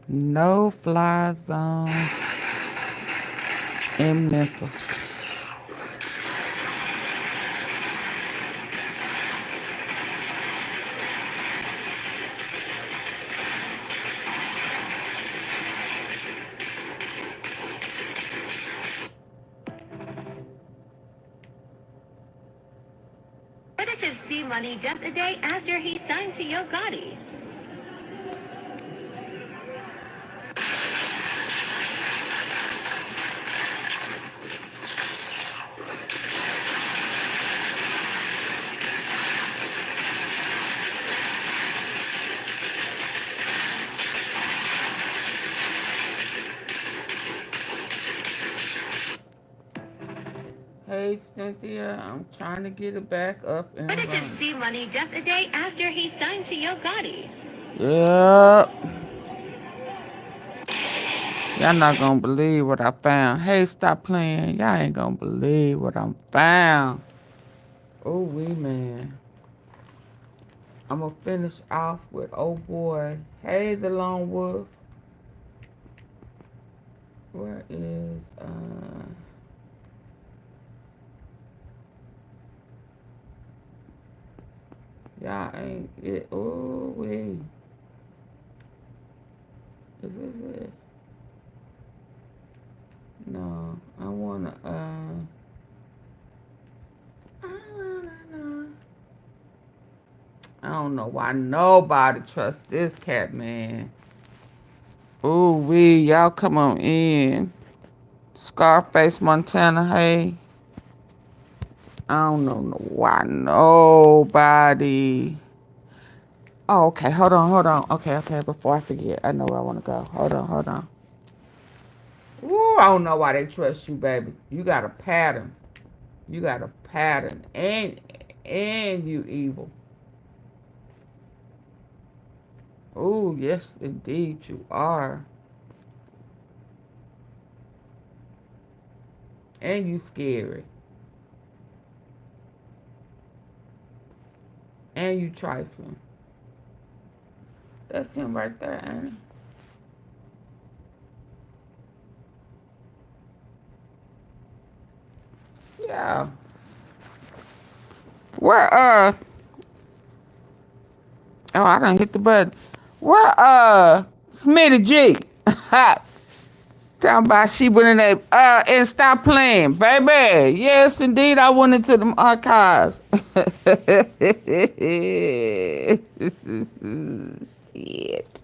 No fly zone in Memphis. Cmoney death a day after he signed to Yogotti. Hey, Cynthia, I'm trying to get it back up and running. Cmoney death a day after he signed to Yogotti. Yep. Y'all not gonna believe what I found. Hey, stop playing. Y'all ain't gonna believe what I found. Oh, wee, man. I'm gonna finish off with oh boy. Hey, the lone wolf. Where is y'all ain't it? Oh, wait. Is this it? No, I wanna I don't know why nobody trusts this cat, man. Ooh wee, y'all come on in. Scarface Montana, hey. I don't know why nobody. Oh, okay, hold on. Okay, before I forget, I know where I want to go. Hold on. Ooh, I don't know why they trust you, baby. You got a pattern. You got a pattern. And you evil. Ooh, yes, indeed, you are. And you scary. And you trifling. That's him right there, ain't it? Yeah. Where, oh, I done hit the button. Where, Smitty G? Talking about she went in there, and stop playing, baby. Yes, indeed, I went into them archives. Shit.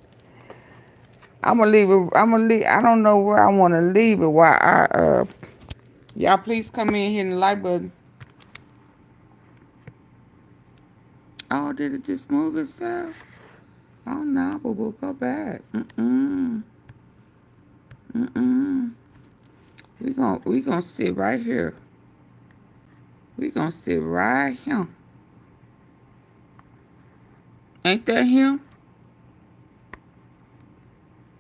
I'm gonna leave it. I don't know where I want to leave it. Why y'all please come in here and the like button. Oh, did it just move itself? Oh no, but we'll go back. We gonna sit right here. We gonna sit right here. Ain't that him?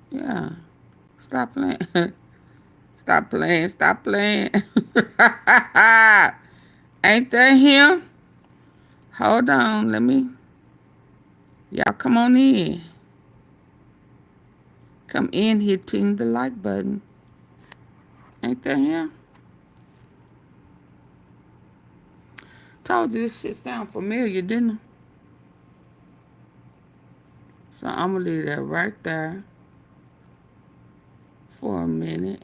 Yeah. Stop playing. Stop playing. Ain't that him? Hold on. Let me. Y'all come on in. Come in hitting the like button. Ain't that him? Told you this shit sound familiar, didn't I? So I'm gonna leave that right there for a minute.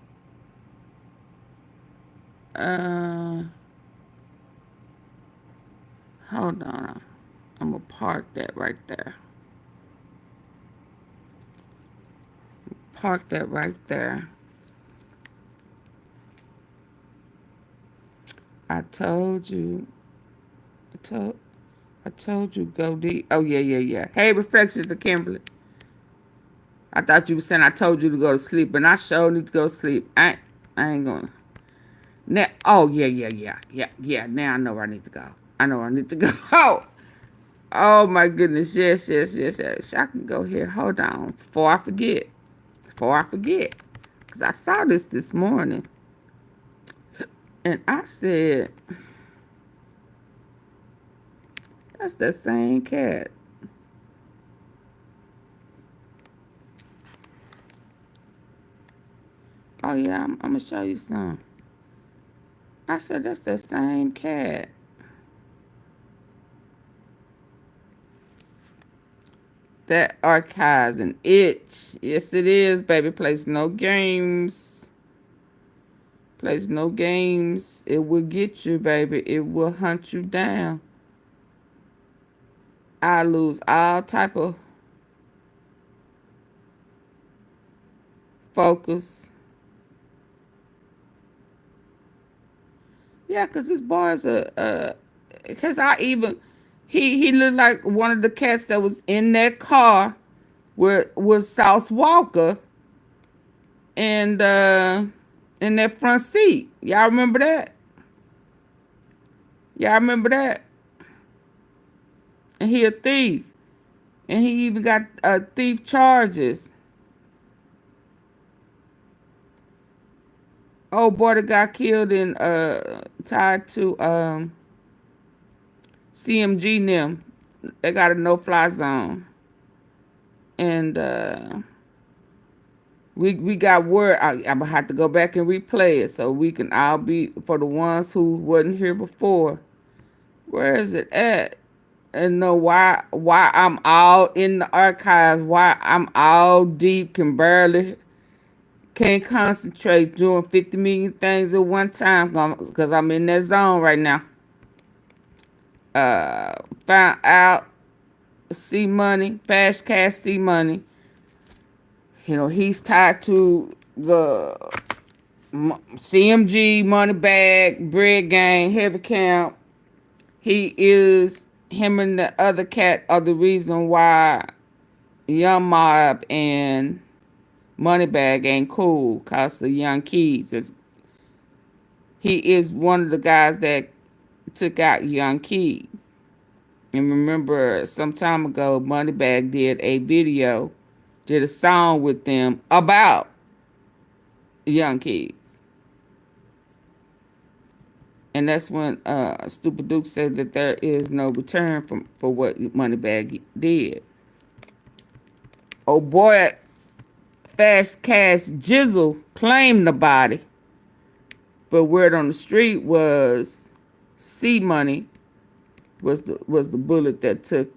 Hold on. I'm gonna park that right there. Park that right there. I told you. I told you go deep. Oh yeah. Hey, reflections to Kimberly. I thought you were saying I told you to go to sleep, but I sure need to go to sleep. I ain't gonna. Now, oh yeah. Now I know where I need to go. I know where I need to go. Oh my goodness, yes. I can go here. Hold on, before I forget. Because I saw this morning. And I said, that's the same cat. Oh yeah, I'm gonna show you some. I said that's the same cat. That archives an itch. Yes, it is, baby. Plays no games. Plays no games. It will get you, baby. It will hunt you down. I lose all type of focus. Yeah, cause this boy's cause he looked like one of the cats that was in that car with South Walker and in that front seat. Y'all remember that? Y'all remember that? And he a thief. And he even got thief charges. Oh boy that got killed and tied to CMG and them. They got a no-fly zone. And we got word. I'm gonna have to go back and replay it so we can all be for the ones who wasn't here before. Where is it at? And know why I'm all in the archives, why I'm all deep, can't concentrate doing 50 million things at one time because I'm in that zone right now. Found out Cmoney, Fast Cash Cmoney. You know, he's tied to the CMG, Money Bag, Bread Gang, Heavy Camp. Him and the other cat are the reason why Young Mob and Moneybag ain't cool, cause the young kids. He is one of the guys that took out young kids. And remember, some time ago, Moneybag did a song with them about young kids. And that's when Stupid Duke said that there is no return for what Moneybag did. Oh boy, Fast Cash Jizzle claimed the body. But word on the street was Cmoney was the bullet that took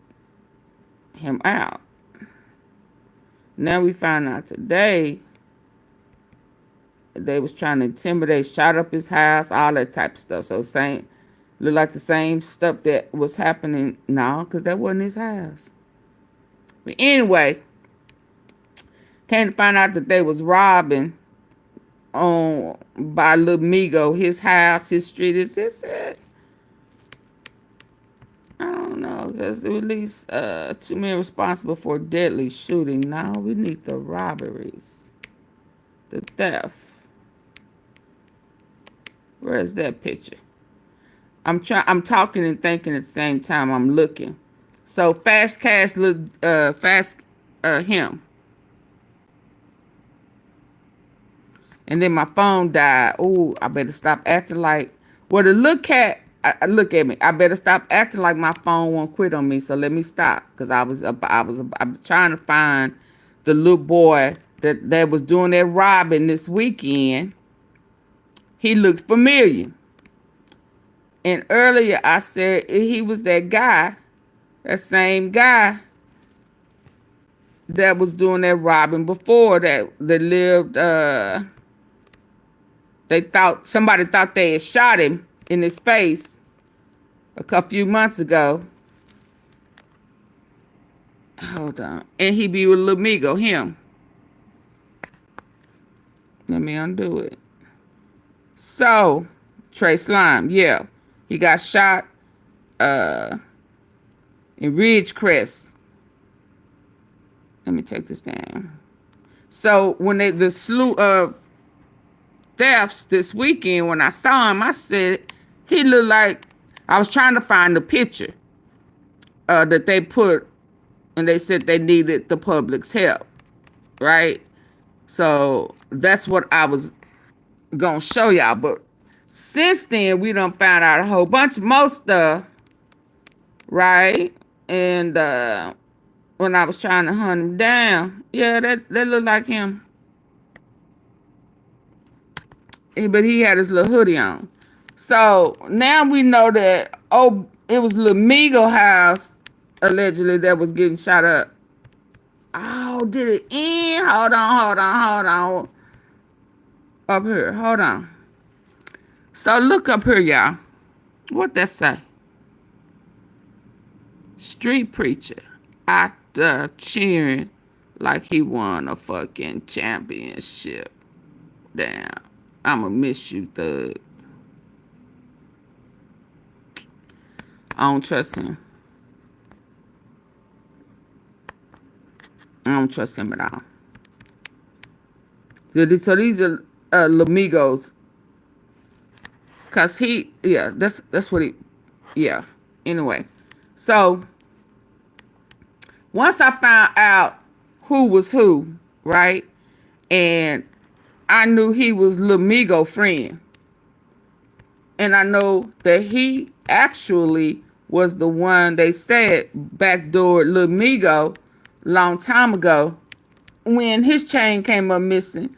him out. Now we find out today they was trying to intimidate, shot up his house, all that type of stuff. So look like the same stuff that was happening now, because that wasn't his house. But anyway, came to find out that they was robbing by little Migo, his house, his street. Is this it? I don't know, because at least 2 men responsible for deadly shooting. Now we need the robberies, the theft. Where is that picture? I'm talking and thinking at the same time I'm looking. So Fast Cash look him. And then my phone died. Ooh, I better stop acting like the little cat. Look at me. I better stop acting like my phone won't quit on me. So let me stop, because I was trying to find the little boy that was doing that robbing this weekend. He looked familiar. And earlier I said he was that guy, that same guy that was doing that robbing before, that lived. Somebody thought they had shot him in his face a few months ago. Hold on. And he be with Lil Migo, him. Let me undo it. So, Trey Slime, yeah. He got shot in Ridgecrest. Let me take this down. So, when the slew of thefts this weekend, when I saw him, I said, he looked like, I was trying to find the picture that they put, and they said they needed the public's help, right? So that's what I was gonna show y'all. But since then, we done found out a whole bunch more stuff, right? And when I was trying to hunt him down, yeah, that looked like him. but he had his little hoodie on. So now we know that, oh, it was Lil Migo house allegedly that was getting shot up. Oh, did it end? Hold on. Up here, hold on. So look up here, y'all. What that say? Street preacher out there cheering like he won a fucking championship. Damn, I'ma miss you, thug. I don't trust him. I don't trust him at all. So these are Lamigos. Cause that's what he, yeah. Anyway, so once I found out who was who, right? And I knew he was Lil Migo friend. And I know that he actually was the one they said backdoored Lil Migo long time ago when his chain came up missing.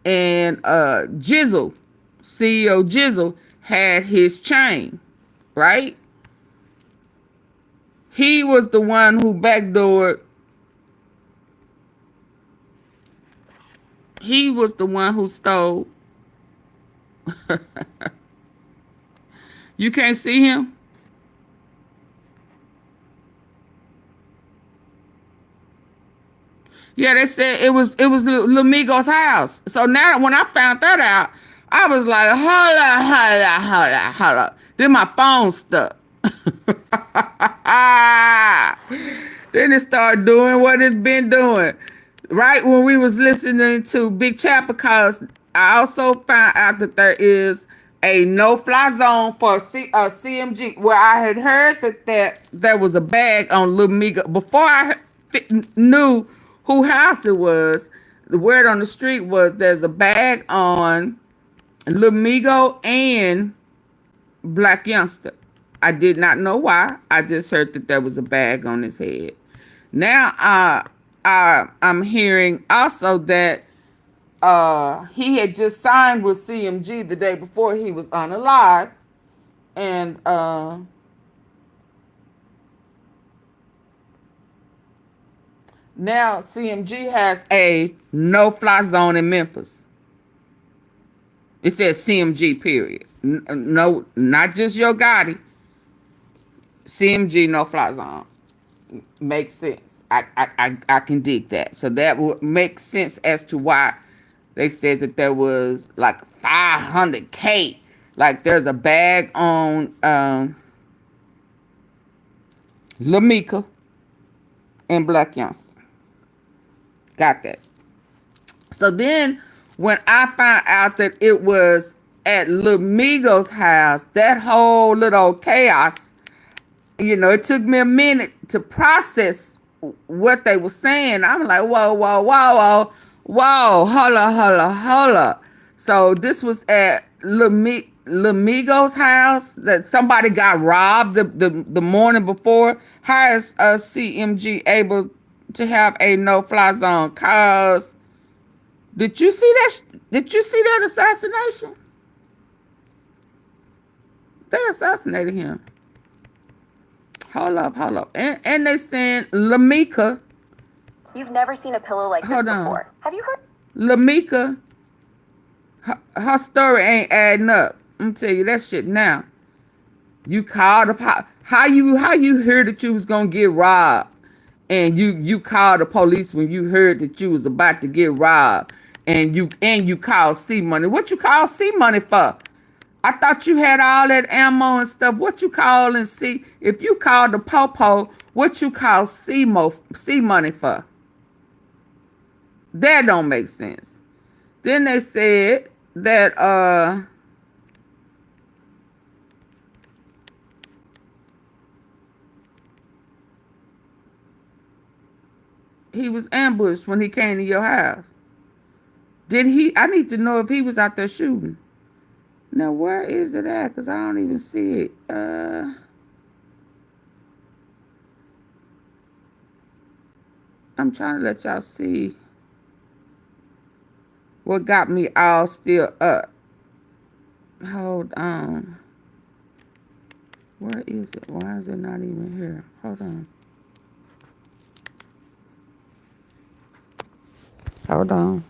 And Jizzle, CEO Jizzle, had his chain, right? He was the one who backdoored. He was the one who stole. You can't see him? Yeah, they said it was Lil Migo's house. So now when I found that out, I was like, hold up. Then my phone stuck. Then it started doing what it's been doing. Right when we was listening to Big Chap, because I also found out that there is a no-fly zone for CMG, where I had heard that there was a bag on Lil Migo. Before I knew who house it was, the word on the street was there's a bag on Lil Migo and Black Youngster. I did not know why. I just heard that there was a bag on his head. Now I'm hearing also that he had just signed with CMG the day before he was unalive. And now CMG has a no-fly zone in Memphis. It says CMG, period. No, not just Yogotti. CMG no-fly zone. Makes sense. I can dig that. So that would make sense as to why they said that there was like 500K. Like there's a bag on Lamika and Black Youngster. Got that. So then when I found out that it was at Lil Migo's house, that whole little chaos, you know, it took me a minute to process what they were saying. I'm like, whoa, hold up. So this was at Lil Migo's house, that somebody got robbed the morning before. How is CMG able to have a no-fly zone? Cause did you see that? Did you see that assassination? They assassinated him. Hold up. And they saying Lamika. You've never seen a pillow like this before. Have you heard? Lamika, her story ain't adding up. I'm tell you that shit now. You called the how you heard that you was gonna get robbed, and you called the police when you heard that you was about to get robbed, and you called Cmoney. What you call Cmoney for? I thought you had all that ammo and stuff. What you call and see? If you called the popo, what you call Cmoney for? That don't make sense. Then they said that he was ambushed when he came to your house. Did he? I need to know if he was out there shooting. Now, where is it at? Because I don't even see it. I'm trying to let y'all see what got me all still up. Hold on. Where is it? Why is it not even here? Hold on. Hold on.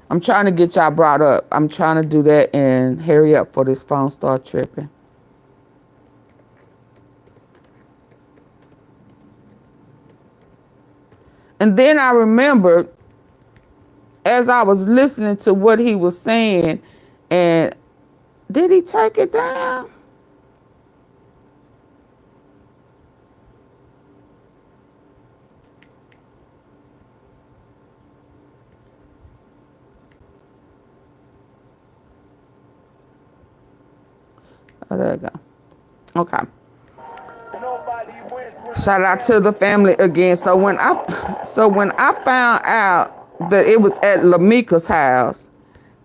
I'm trying to get y'all brought up. I'm trying to do that and hurry up for this phone start tripping. And then I remembered as I was listening to what he was saying, and did he take it down? Oh, there you go. Okay. Shout out to the family again. So when I found out that it was at Lamika's house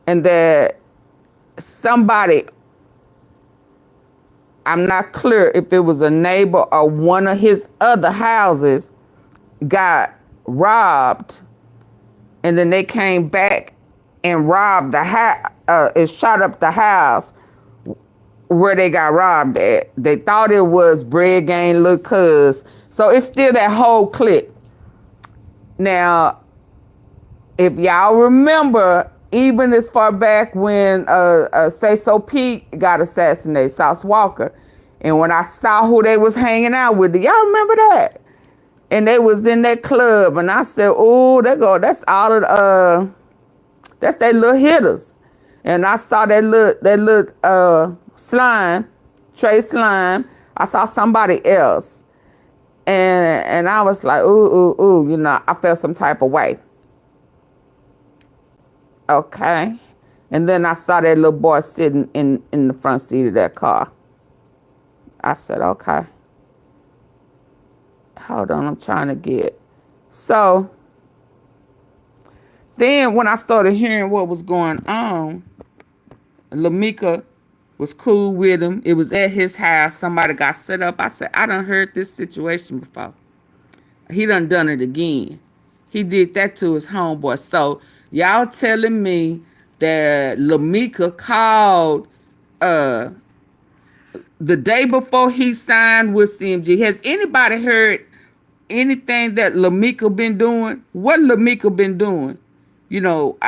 and that somebody, I'm not clear if it was a neighbor or one of his other houses, got robbed, and then they came back and robbed the house, and shot up the house where they got robbed at. They thought it was Bread Gang Lil' Cuz. So it's still that whole clique. Now, if y'all remember, even as far back when Say So Pete got assassinated, Sauce Walker, and when I saw who they was hanging out with, do y'all remember that? And they was in that club, and I said, "Oh, that's all of that's their little hitters." And I saw that little Slime, Trey Slime. I saw somebody else, and I was like, ooh, you know, I felt some type of way. Okay, and then I saw that little boy sitting in the front seat of that car. I said, okay. Hold on, I'm trying to get. So then when I started hearing what was going on, Lamika was cool with him. It was at his house. Somebody got set up. I said, I done heard this situation before. He done it again. He did that to his homeboy. So y'all telling me that Lamika called the day before he signed with CMG. Has anybody heard anything that Lamika been doing? What Lamika been doing? You know,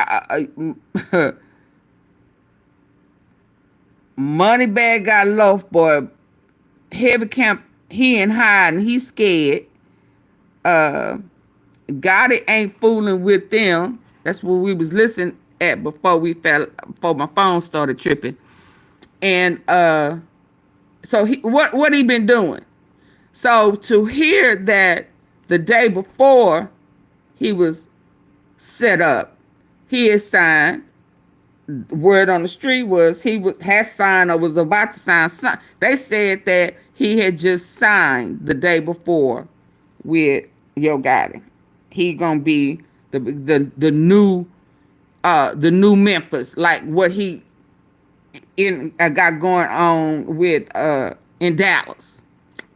Moneybag got loaf, boy. Heavy Camp, he in hiding. He scared. Gotti ain't fooling with them. That's what we was listening at before my phone started tripping. And so what he been doing? So to hear that the day before he was set up, he had signed. Word on the street was had signed or was about to sign. They said that he had just signed the day before with Yogotti. He gonna be the new Memphis, like what he got going on with in Dallas.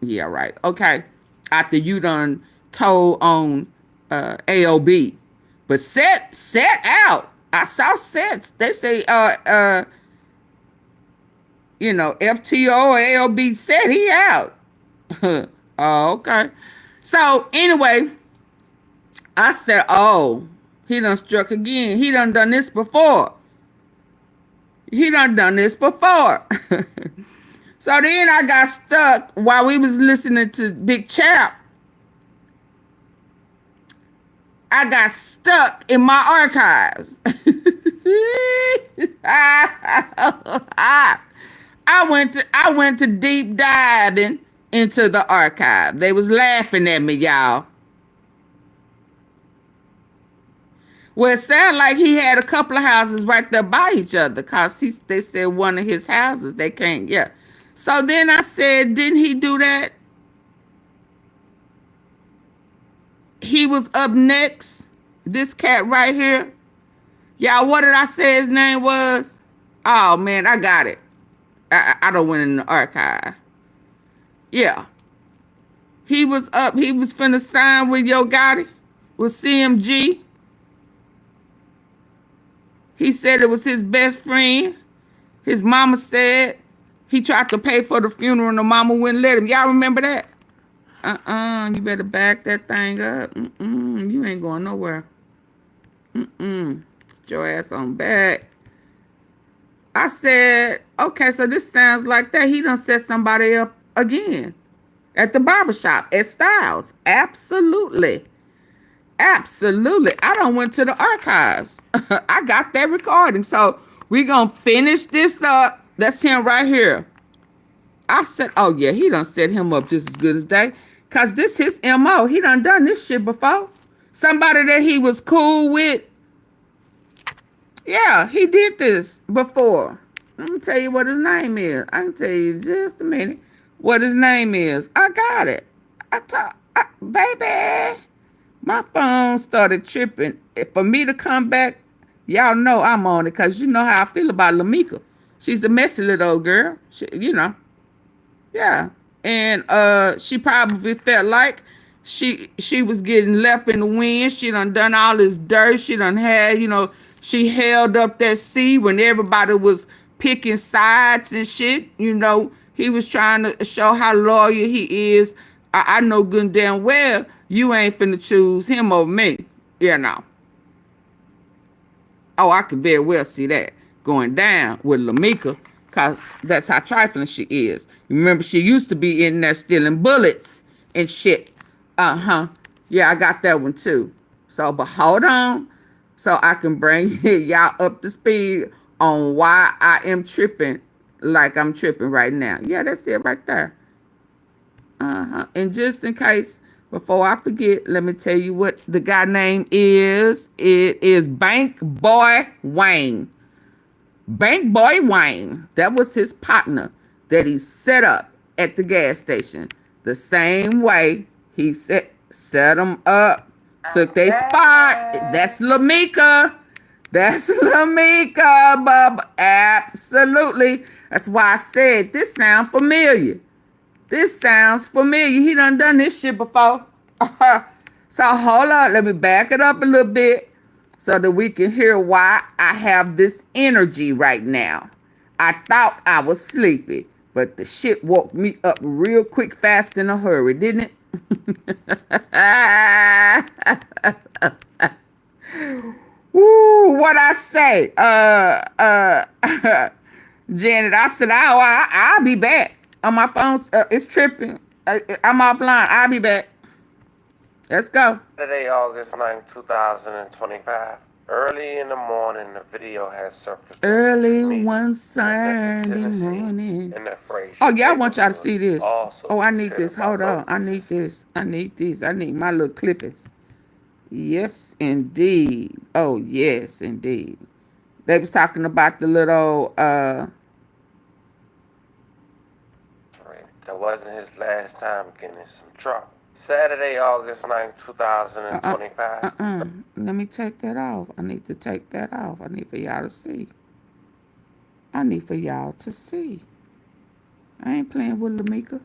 Yeah, right. Okay. After you done told on AOB, but set out. I saw sets. They say, you know, FTO or AOB said he out. Oh, okay. So anyway, I said, oh, he done struck again. He done this before. He done this before. So then I got stuck while we was listening to Big Chap. I got stuck in my archives. I went to deep diving into the archive. They was laughing at me, y'all. Well, it sounded like he had a couple of houses right there by each other, because they said one of his houses, they can't, yeah. So then I said, didn't he do that? He was up next. This cat right here. Y'all, what did I say his name was? Oh, man, I got it. I don't went in the archive. Yeah. He was up. He was finna sign with Yogotti, with CMG. He said it was his best friend. His mama said he tried to pay for the funeral and the mama wouldn't let him. Y'all remember that? You better back that thing up. You ain't going nowhere. Get your ass on back. I said, okay, so this sounds like that. He done set somebody up again at the barbershop at Styles. Absolutely. Absolutely. I done went to the archives. I got that recording. So we gonna finish this up. That's him right here. I said, oh yeah, he done set him up just as good as they. Cause this his MO. He done this shit before. Somebody that he was cool with. Yeah, he did this before. Let me tell you what his name is. I can tell you in just a minute what his name is. I got it. Baby, my phone started tripping. For me to come back, y'all know I'm on it because you know how I feel about Lamika. She's a messy little old girl. You know. Yeah. And she probably felt like she was getting left in the wind. She done all this dirt. She done had, you know, she held up that C when everybody was picking sides and shit. You know, he was trying to show how loyal he is. I know good and damn well you ain't finna choose him over me. You know. Oh, I could very well see that going down with Lamika. Because that's how trifling she is. Remember, she used to be in there stealing bullets and shit. Yeah, I got that one too. So, but hold on. So I can bring y'all up to speed on why I am tripping like I'm tripping right now. Yeah, that's it right there. And just in case, before I forget, let me tell you what the guy name is. It is Bank Boy Wayne. Bank Boy Wayne, that was his partner that he set up at the gas station. The same way he set them up, took their spot. That's Lamika. That's Lamika, bub. Absolutely. That's why I said this sounds familiar. This sounds familiar. He done this shit before. So hold on. Let me back it up a little bit so that we can hear why I have this energy right now. I thought I was sleepy, but the shit woke me up real quick, fast, in a hurry, didn't it? Woo, what I say? Janet, I said, I'll be back. On my phone, it's tripping. I'm offline. I'll be back. Let's go. Saturday, August 9th, 2025. Early in the morning, the video has surfaced. Early one Saturday morning. In the phrase, oh, yeah, I want y'all to see this. Oh, I need this. Hold on. I need this. I need my little clippings. Yes, indeed. Oh, yes, indeed. They was talking about the little, That wasn't his last time getting some trouble. Saturday, August 9th, 2025. Let me take that off. I need to take that off. I need for y'all to see. I need for y'all to see. I ain't playing with Lamika.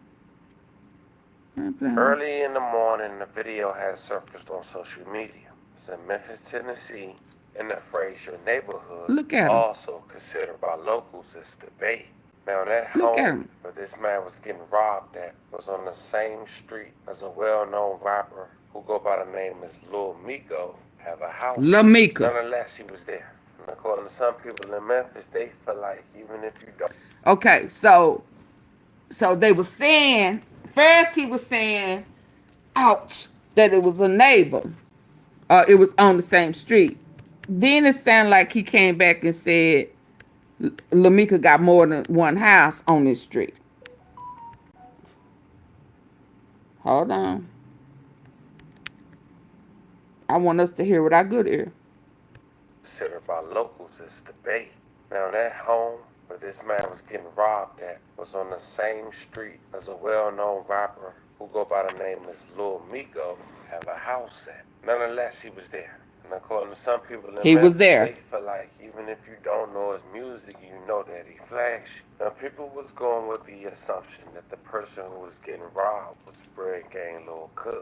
Early in the morning, the video has surfaced on social media. It's in Memphis, Tennessee, in the Frazier neighborhood. Look at him. Also considered by locals as the Bay. Now that home where this man was getting robbed at was on the same street as a well-known rapper who go by the name as Lil Migo have a house. Lamika. Nonetheless, he was there. And according to some people in Memphis, they feel like even if you don't. Okay, so they were saying, first he was saying, ouch, that it was a neighbor. It was on the same street. Then it sounded like he came back and said, Lamika got more than one house on this street. Hold on. I want us to hear what I good hear. Considered by locals as the Bay. Now that home where this man was getting robbed at was on the same street as a well-known rapper who go by the name as Lil Migo have a house at. Nonetheless, he was there. And according to some people in Memphis, they feel like even if you don't know his music, you know that he flashy. Now, people was going with the assumption that the person who was getting robbed was Spread Gang Lil Cuz.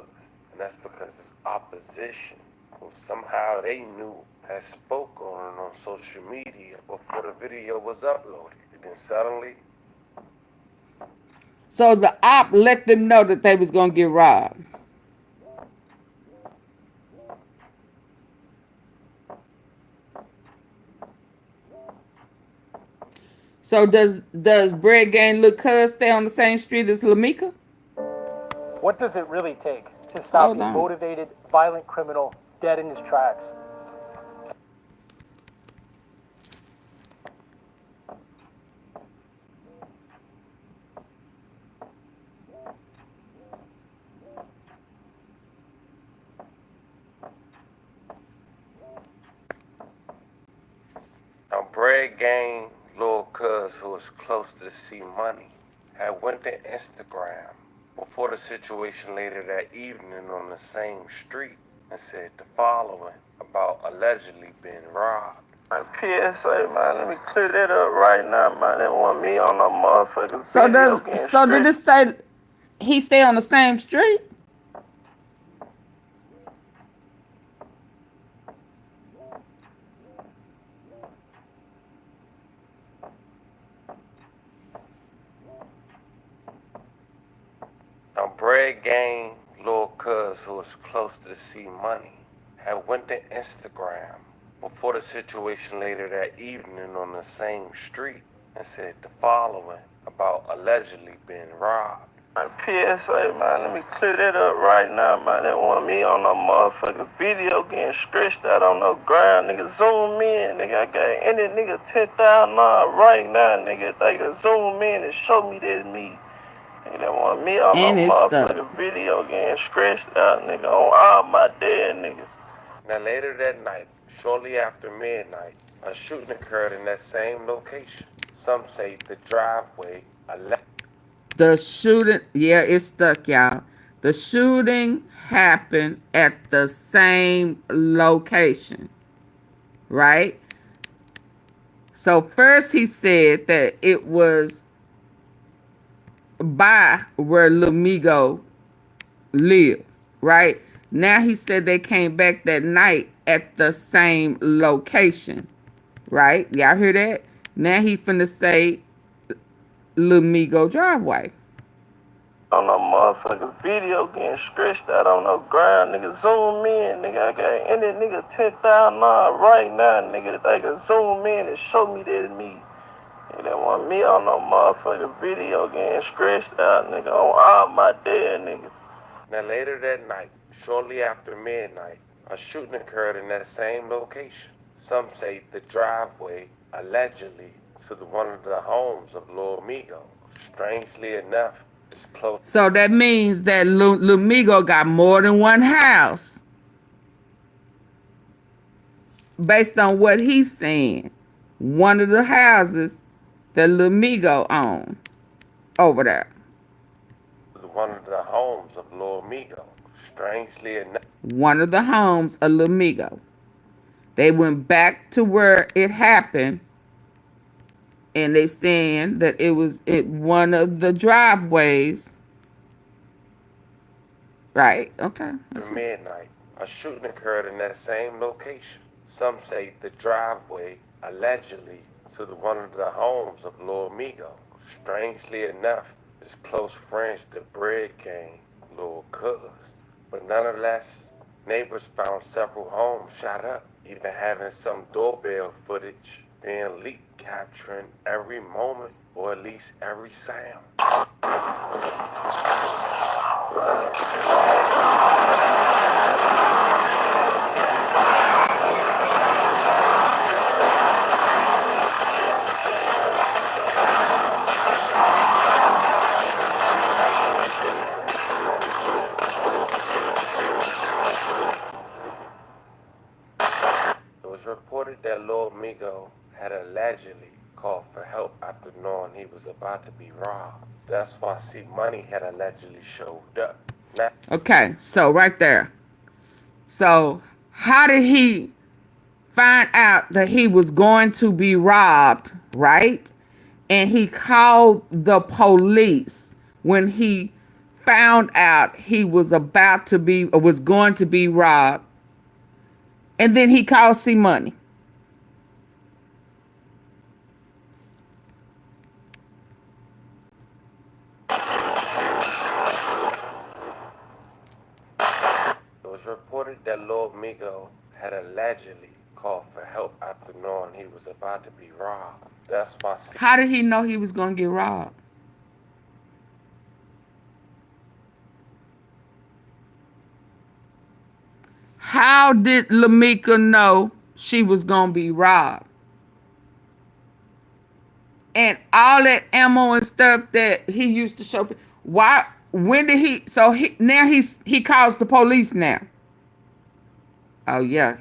And that's because his opposition, who somehow they knew, had spoke on it on social media before the video was uploaded. Then suddenly, So the op let them know that they was gonna get robbed. So does Bread Gang Look Cuz stay on the same street as Lamika? What does it really take to stop Hold a on. motivated, violent criminal dead in his tracks? now Bread Gang, little cuz who was close to Cmoney, had went to Instagram before the situation later that evening on the same street and said the following about allegedly being robbed. Man, PSA, man, let me clear that up right now, man. They want me on a motherfucking video getting So did it say he stay on the same street? Now, Bread Gang, little cuz who was close to Cmoney, had went to Instagram before the situation later that evening on the same street and said the following about allegedly being robbed. Man, PSA, man, let me clear that up right now, man. They want me on a motherfucking video getting stretched out on the ground, nigga. Zoom in, nigga. I got any nigga $10,000 right now, nigga. They can zoom in and show me that me. Nigga, they want me on And a it's stuck. motherfucking video getting stretched out, nigga, on all my dead niggas. Now later that night, shortly after midnight, a shooting occurred in that same location. Some say the driveway. The shooting, yeah, it's stuck, y'all. The shooting happened at the same location, right? So first he said that it was by where Lil Migo lived, right? Now he said they came back that night at the same location, right? Y'all hear that? Now he finna say Lil Migo driveway. On a motherfucking video getting stretched out on the ground, nigga. Zoom in, nigga. I got any nigga $10,000 right now, nigga. They can zoom in and show me that me. Nigga, they want me on no motherfucking video getting stretched out, nigga, on all my dead niggas. Now later that night, shortly after midnight, a shooting occurred in that same location. Some say the driveway, allegedly, to one of the homes of Lil Migo. Strangely enough, it's close. So that means that Lil Migo got more than one house. Based on what he's saying, one of the houses that Lil Migo owned over there. One of the homes of Lil Migo. Strangely enough. One of the homes of Lil Migo. They went back to where it happened, and they saying that it was one of the driveways. Right, okay. After midnight, a shooting occurred in that same location. Some say the driveway, allegedly, to one of the homes of Lil Migo. Strangely enough, is close friends to Bread Gang, Lil Cuz. But nonetheless, neighbors found several homes shot up, even having some doorbell footage being leaked, capturing every moment or at least every sound. It was reported that Lil Migo had allegedly called for help after knowing he was about to be robbed. That's why Cmoney had allegedly showed up. Now, Okay, so right there. So how did he find out that he was going to be robbed, right? And he called the police when he found out he was about to be, or was going to be robbed. And then he called Cmoney. reported that Lord Migo had allegedly called for help after knowing he was about to be robbed. That's why. How did he know he was going to get robbed? How did Lamika know she was going to be robbed? And all that ammo and stuff that he used to show people. Why? When did he? So now he calls the police now. Oh yeah,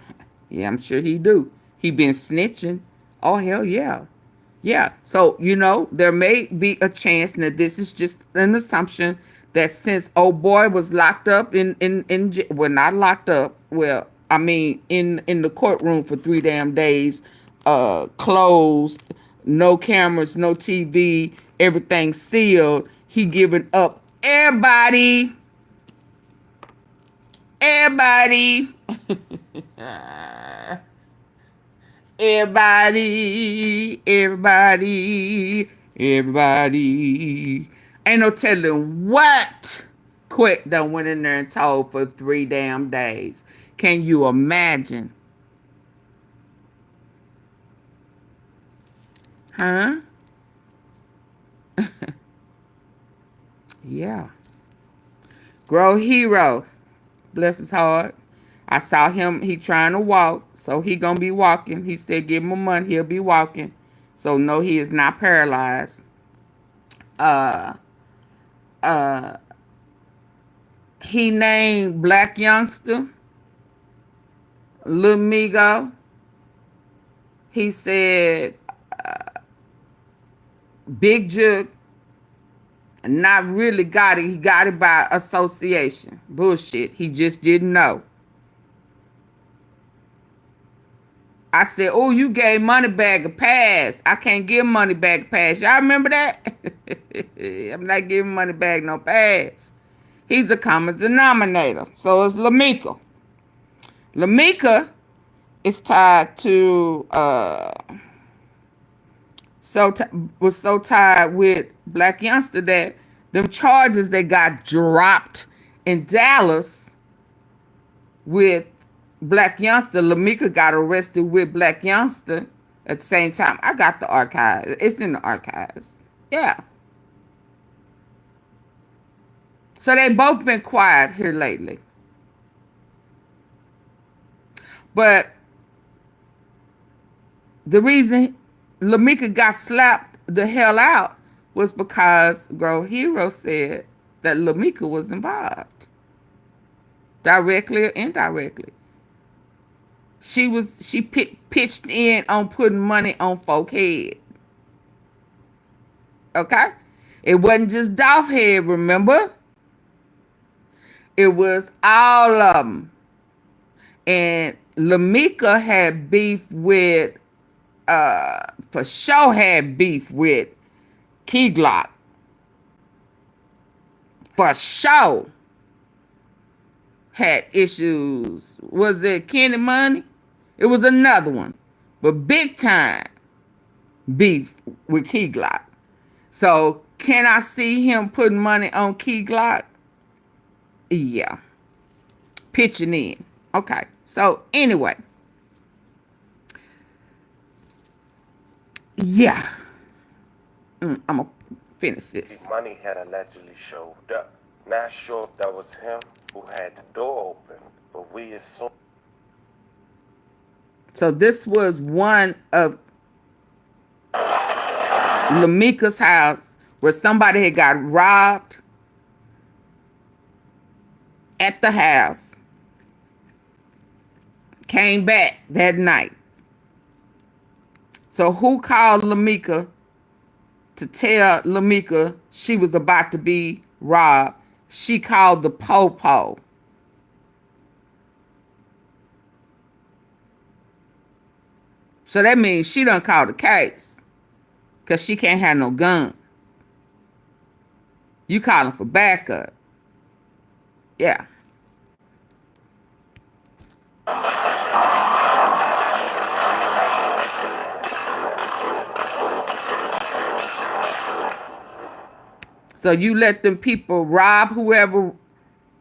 yeah, I'm sure he do. He been snitching. Oh hell yeah, yeah. So you know there may be a chance that this is just an assumption that since old boy was locked up in well, not locked up. Well, I mean in the courtroom for 3 damn days, closed, no cameras, no TV, everything sealed. He giving up everybody. Everybody, everybody. Ain't no telling what Quick done went in there and told for 3 damn days. Can you imagine? Huh? Yeah. Grow Hero. Bless his heart. I saw him, he trying to walk, so he gonna be walking. He said give him a month, he'll be walking. So no, he is not paralyzed. He named Black Youngster, Lil Migo. He said Big Jug. Not really got it. He got it by association. Bullshit. He just didn't know. I said, oh, you gave Moneybagg a pass. I can't give Moneybagg a pass. Y'all remember that? I'm not giving Moneybagg no pass. He's a common denominator. So is Lamika. Lamika is tied to, was so tied with Black Youngster that them charges that got dropped in Dallas with Black Youngster, Lamika got arrested with Black Youngster at the same time. I got the archives. It's in the archives. Yeah. So they both been quiet here lately. But the reason Lamika got slapped the hell out was because Grow Hero said that Lamika was involved. Directly or indirectly. She pitched in on putting money on folk head. Okay? It wasn't just Dolph head, remember? It was all of them. And Lamika had beef with, for sure had beef with KEYGLOCK. For sure had issues. Was it Cmoney? It was another one. But big time beef with KEYGLOCK. So can I see him putting money on KEYGLOCK? Yeah. Pitching in. Okay. So anyway. Yeah. I'm going to finish this. Money had allegedly showed up. Not sure if that was him who had the door open, but we assume. So this was one of Lamika's house where somebody had got robbed at the house. Came back that night. So who called Lamika to tell Lamika she was about to be robbed? She called the po-po. So that means she done called the case. Because she can't have no gun. You calling for backup. Yeah. So you let them people rob whoever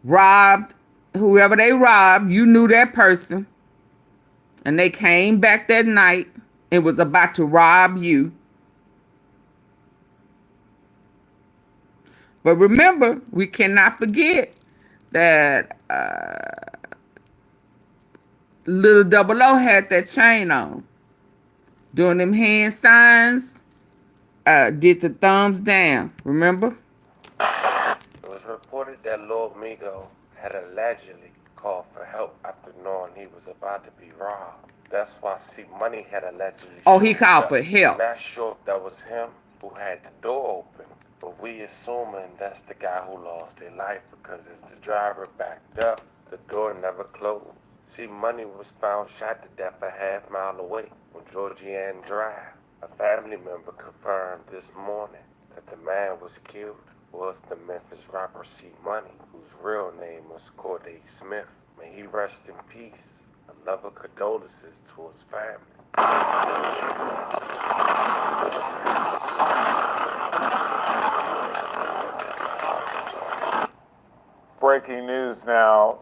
robbed whoever they robbed, you knew that person. And they came back that night and was about to rob you. But remember, we cannot forget that little Double O had that chain on. Doing them hand signs, did the thumbs down, remember? It was reported that Lord Migo had allegedly called for help after knowing he was about to be robbed. That's why Cmoney had allegedly He called for help. Not sure if that was him who had the door open, but we assuming that's the guy who lost their life because as the driver backed up, the door never closed. Cmoney was found shot to death a half-mile away on Georgian Drive. A family member confirmed this morning that the man was killed was the Memphis rapper Cmoney, whose real name was Corday Smith. May he rest in peace. Another condolences to his family. Breaking news now.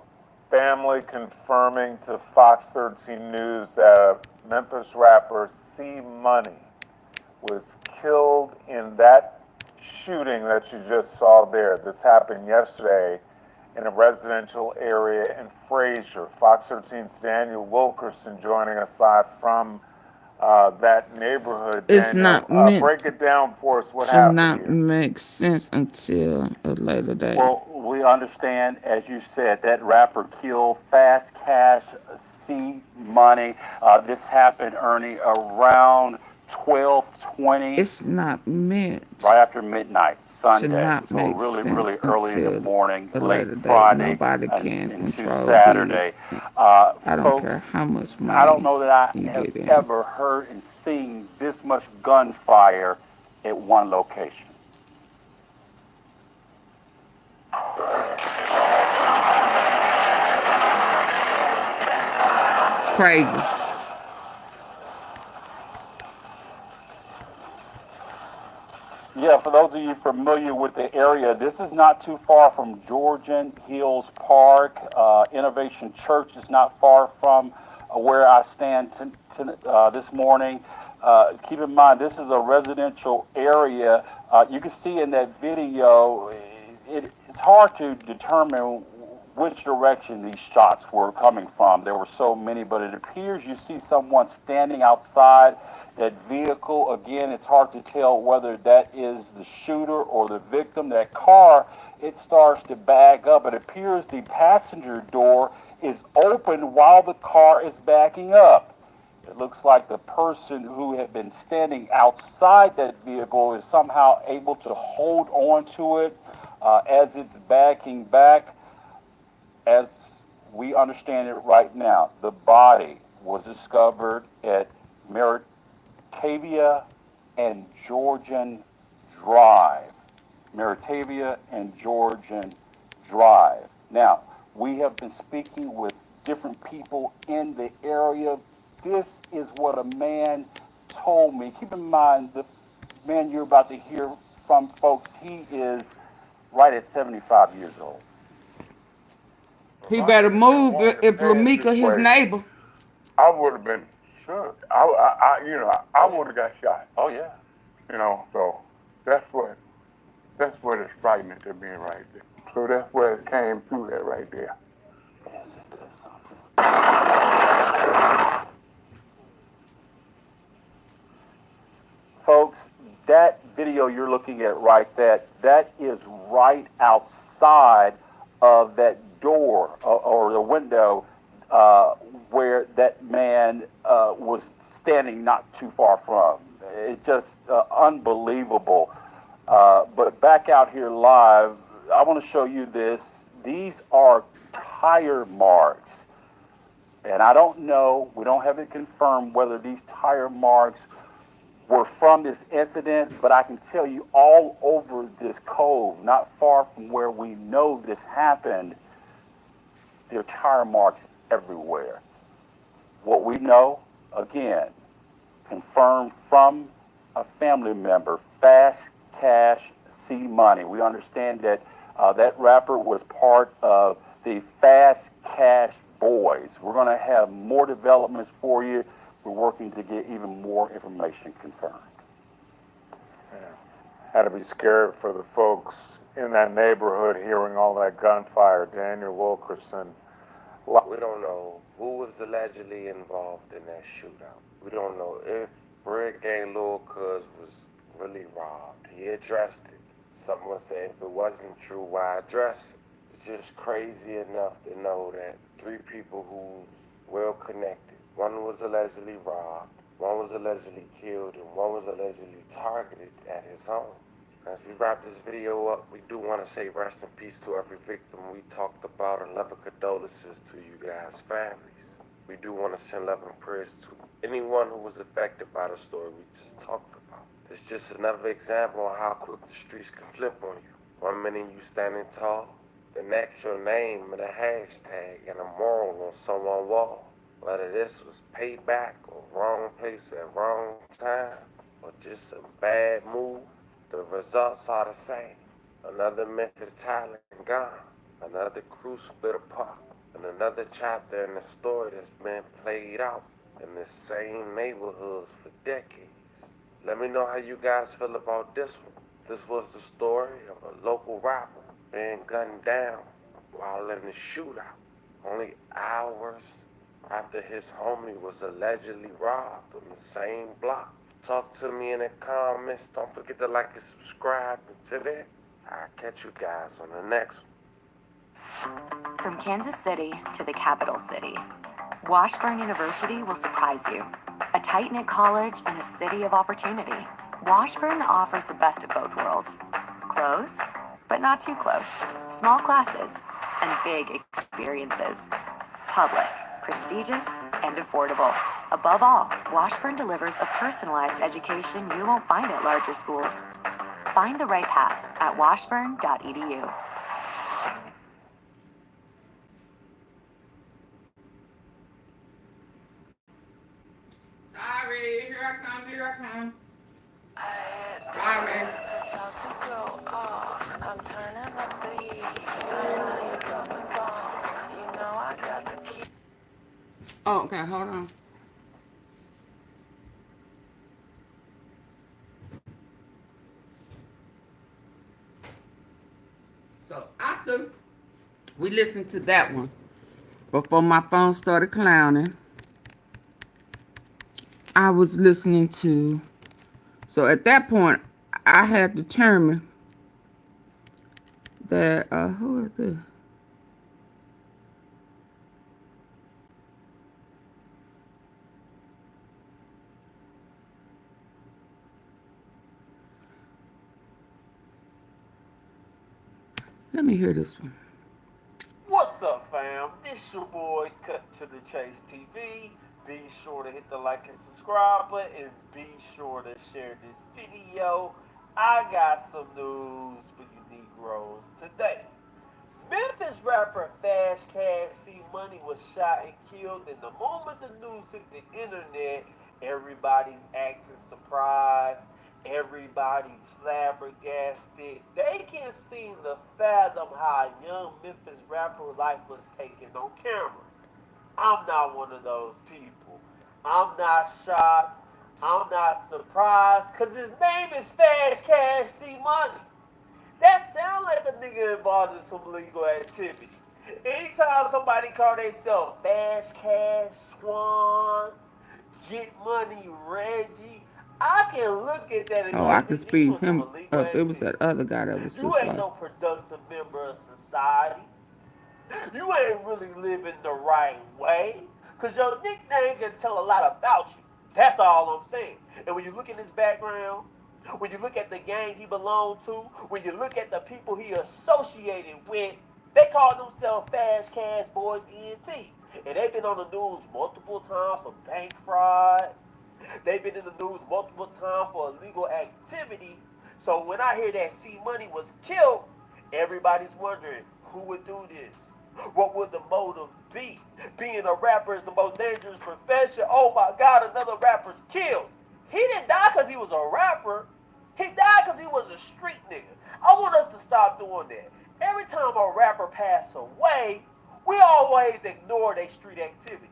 Family confirming to Fox 13 News that Memphis rapper Cmoney was killed in that shooting that you just saw there. This happened yesterday in a residential area in Frazier. Fox 13's Daniel Wilkerson joining us live from that neighborhood. It's Daniel, not meant break it down for us. What to happened not here? make sense until a later date. Well, we understand, as you said, that rapper killed Fast Cash Cmoney. This happened, Ernie, around 12:20. It's not meant right after midnight, Sunday. to not So make really, sense really early in the until morning, a late later date. Friday Nobody can into control Saturday. these. I don't care Folks, how much money I don't know that I you have get in. ever heard and seen this much gunfire at one location. It's crazy. Yeah, for those of you familiar with the area, this is not too far from Georgian Hills Park. Innovation Church is not far from where I stand this morning. Keep in mind, this is a residential area. You can see in that video, it's hard to determine which direction these shots were coming from. There were so many, but it appears you see someone standing outside that vehicle. Again, it's hard to tell whether that is the shooter or the victim. That car, it starts to back up. It appears the passenger door is open while the car is backing up. It looks like the person who had been standing outside that vehicle is somehow able to hold on to it as it's backing back. As we understand it right now, the body was discovered at Meritavia and Georgian Drive. Meritavia and Georgian Drive. Now, we have been speaking with different people in the area. This is what a man told me. Keep in mind, the man you're about to hear from, folks, he is right at 75 years old. He better move if Lamika his neighbor. I would have been shook. I would have got shot. Oh, yeah. So that's what is frightening to me right there. So that's where it came through that right there. Folks, that video you're looking at right there, that is right outside of that door or the window where that man was standing not too far from. It's just unbelievable. But back out here live, I want to show you this. These are tire marks. And I don't know, we don't have it confirmed whether these tire marks were from this incident, but I can tell you all over this cove, not far from where we know this happened, there are tire marks everywhere. What we know, again, confirmed from a family member, Fast Cash Cmoney. We understand that that rapper was part of the Fast Cash Boys. We're going to have more developments for you. We're working to get even more information confirmed. Had to be scared for the folks in that neighborhood hearing all that gunfire. Daniel Wilkerson. We don't know who was allegedly involved in that shootout. We don't know if Brick Gang Lil Cuz was really robbed. He addressed it. Someone said if it wasn't true, why address it? It's just crazy enough to know that 3 people who's well connected, one was allegedly robbed, one was allegedly killed, and one was allegedly targeted at his home. As we wrap this video up, we do want to say rest in peace to every victim we talked about and love and condolences to you guys' families. We do want to send love and prayers to anyone who was affected by the story we just talked about. It's just another example of how quick the streets can flip on you. 1 minute you standing tall, the next your name and a hashtag and a moral on someone's wall. Whether this was payback or wrong place at wrong time or just a bad move, the results are the same. Another Memphis talent gone, another crew split apart, and another chapter in the story that's been played out in the same neighborhoods for decades. Let me know how you guys feel about this one. This was the story of a local rapper being gunned down while in the shootout, only hours after his homie was allegedly robbed on the same block. Talk to me in the comments. Don't forget to like and subscribe. Until then, I'll catch you guys on the next one. From Kansas City to the capital city, Washburn University will surprise you. A tight-knit college in a city of opportunity. Washburn offers the best of both worlds. Close, but not too close. Small classes and big experiences. Public, prestigious, and affordable. Above all, Washburn delivers a personalized education you won't find at larger schools. Find the right path at washburn.edu. Sorry, here I come, here I come. Sorry. I'm turning up the heat. I know you dropping bombs. You know I got the key. Oh, okay, hold on. So after we listened to that one, before my phone started clowning, I was listening to, so at that point, I had determined that, who is this? Let me hear this one. What's up, fam? This your boy, Cut to the Chase TV. Be sure to hit the like and subscribe button, and be sure to share this video. I got some news for you Negroes today. Memphis rapper Fast Cash Cmoney was shot and killed, and the moment the news hit the internet, everybody's acting surprised. Everybody's flabbergasted. They can't seem to fathom how a young Memphis rapper's life was taken on camera. I'm not one of those people. I'm not shocked. I'm not surprised, because his name is Fast Cash Cmoney. That sounds like a nigga involved in some legal activity. Anytime somebody call themselves Fast Cash Swan, Get Money Reggie, I can look at that and Oh, go, I could speed him illegal up. It was activity. that other guy that was just You ain't like, no productive member of society. You ain't really living the right way. Because your nickname can tell a lot about you. That's all I'm saying. And when you look at his background, when you look at the gang he belonged to, when you look at the people he associated with, they call themselves Fast Cash Boys ENT. And they've been on the news multiple times for bank fraud. They've been in the news multiple times for illegal activity. So when I hear that Cmoney was killed, everybody's wondering who would do this. What would the motive be? Being a rapper is the most dangerous profession. Oh my God, another rapper's killed. He didn't die because he was a rapper. He died because he was a street nigga. I want us to stop doing that. Every time a rapper passes away, We always ignore their street activity.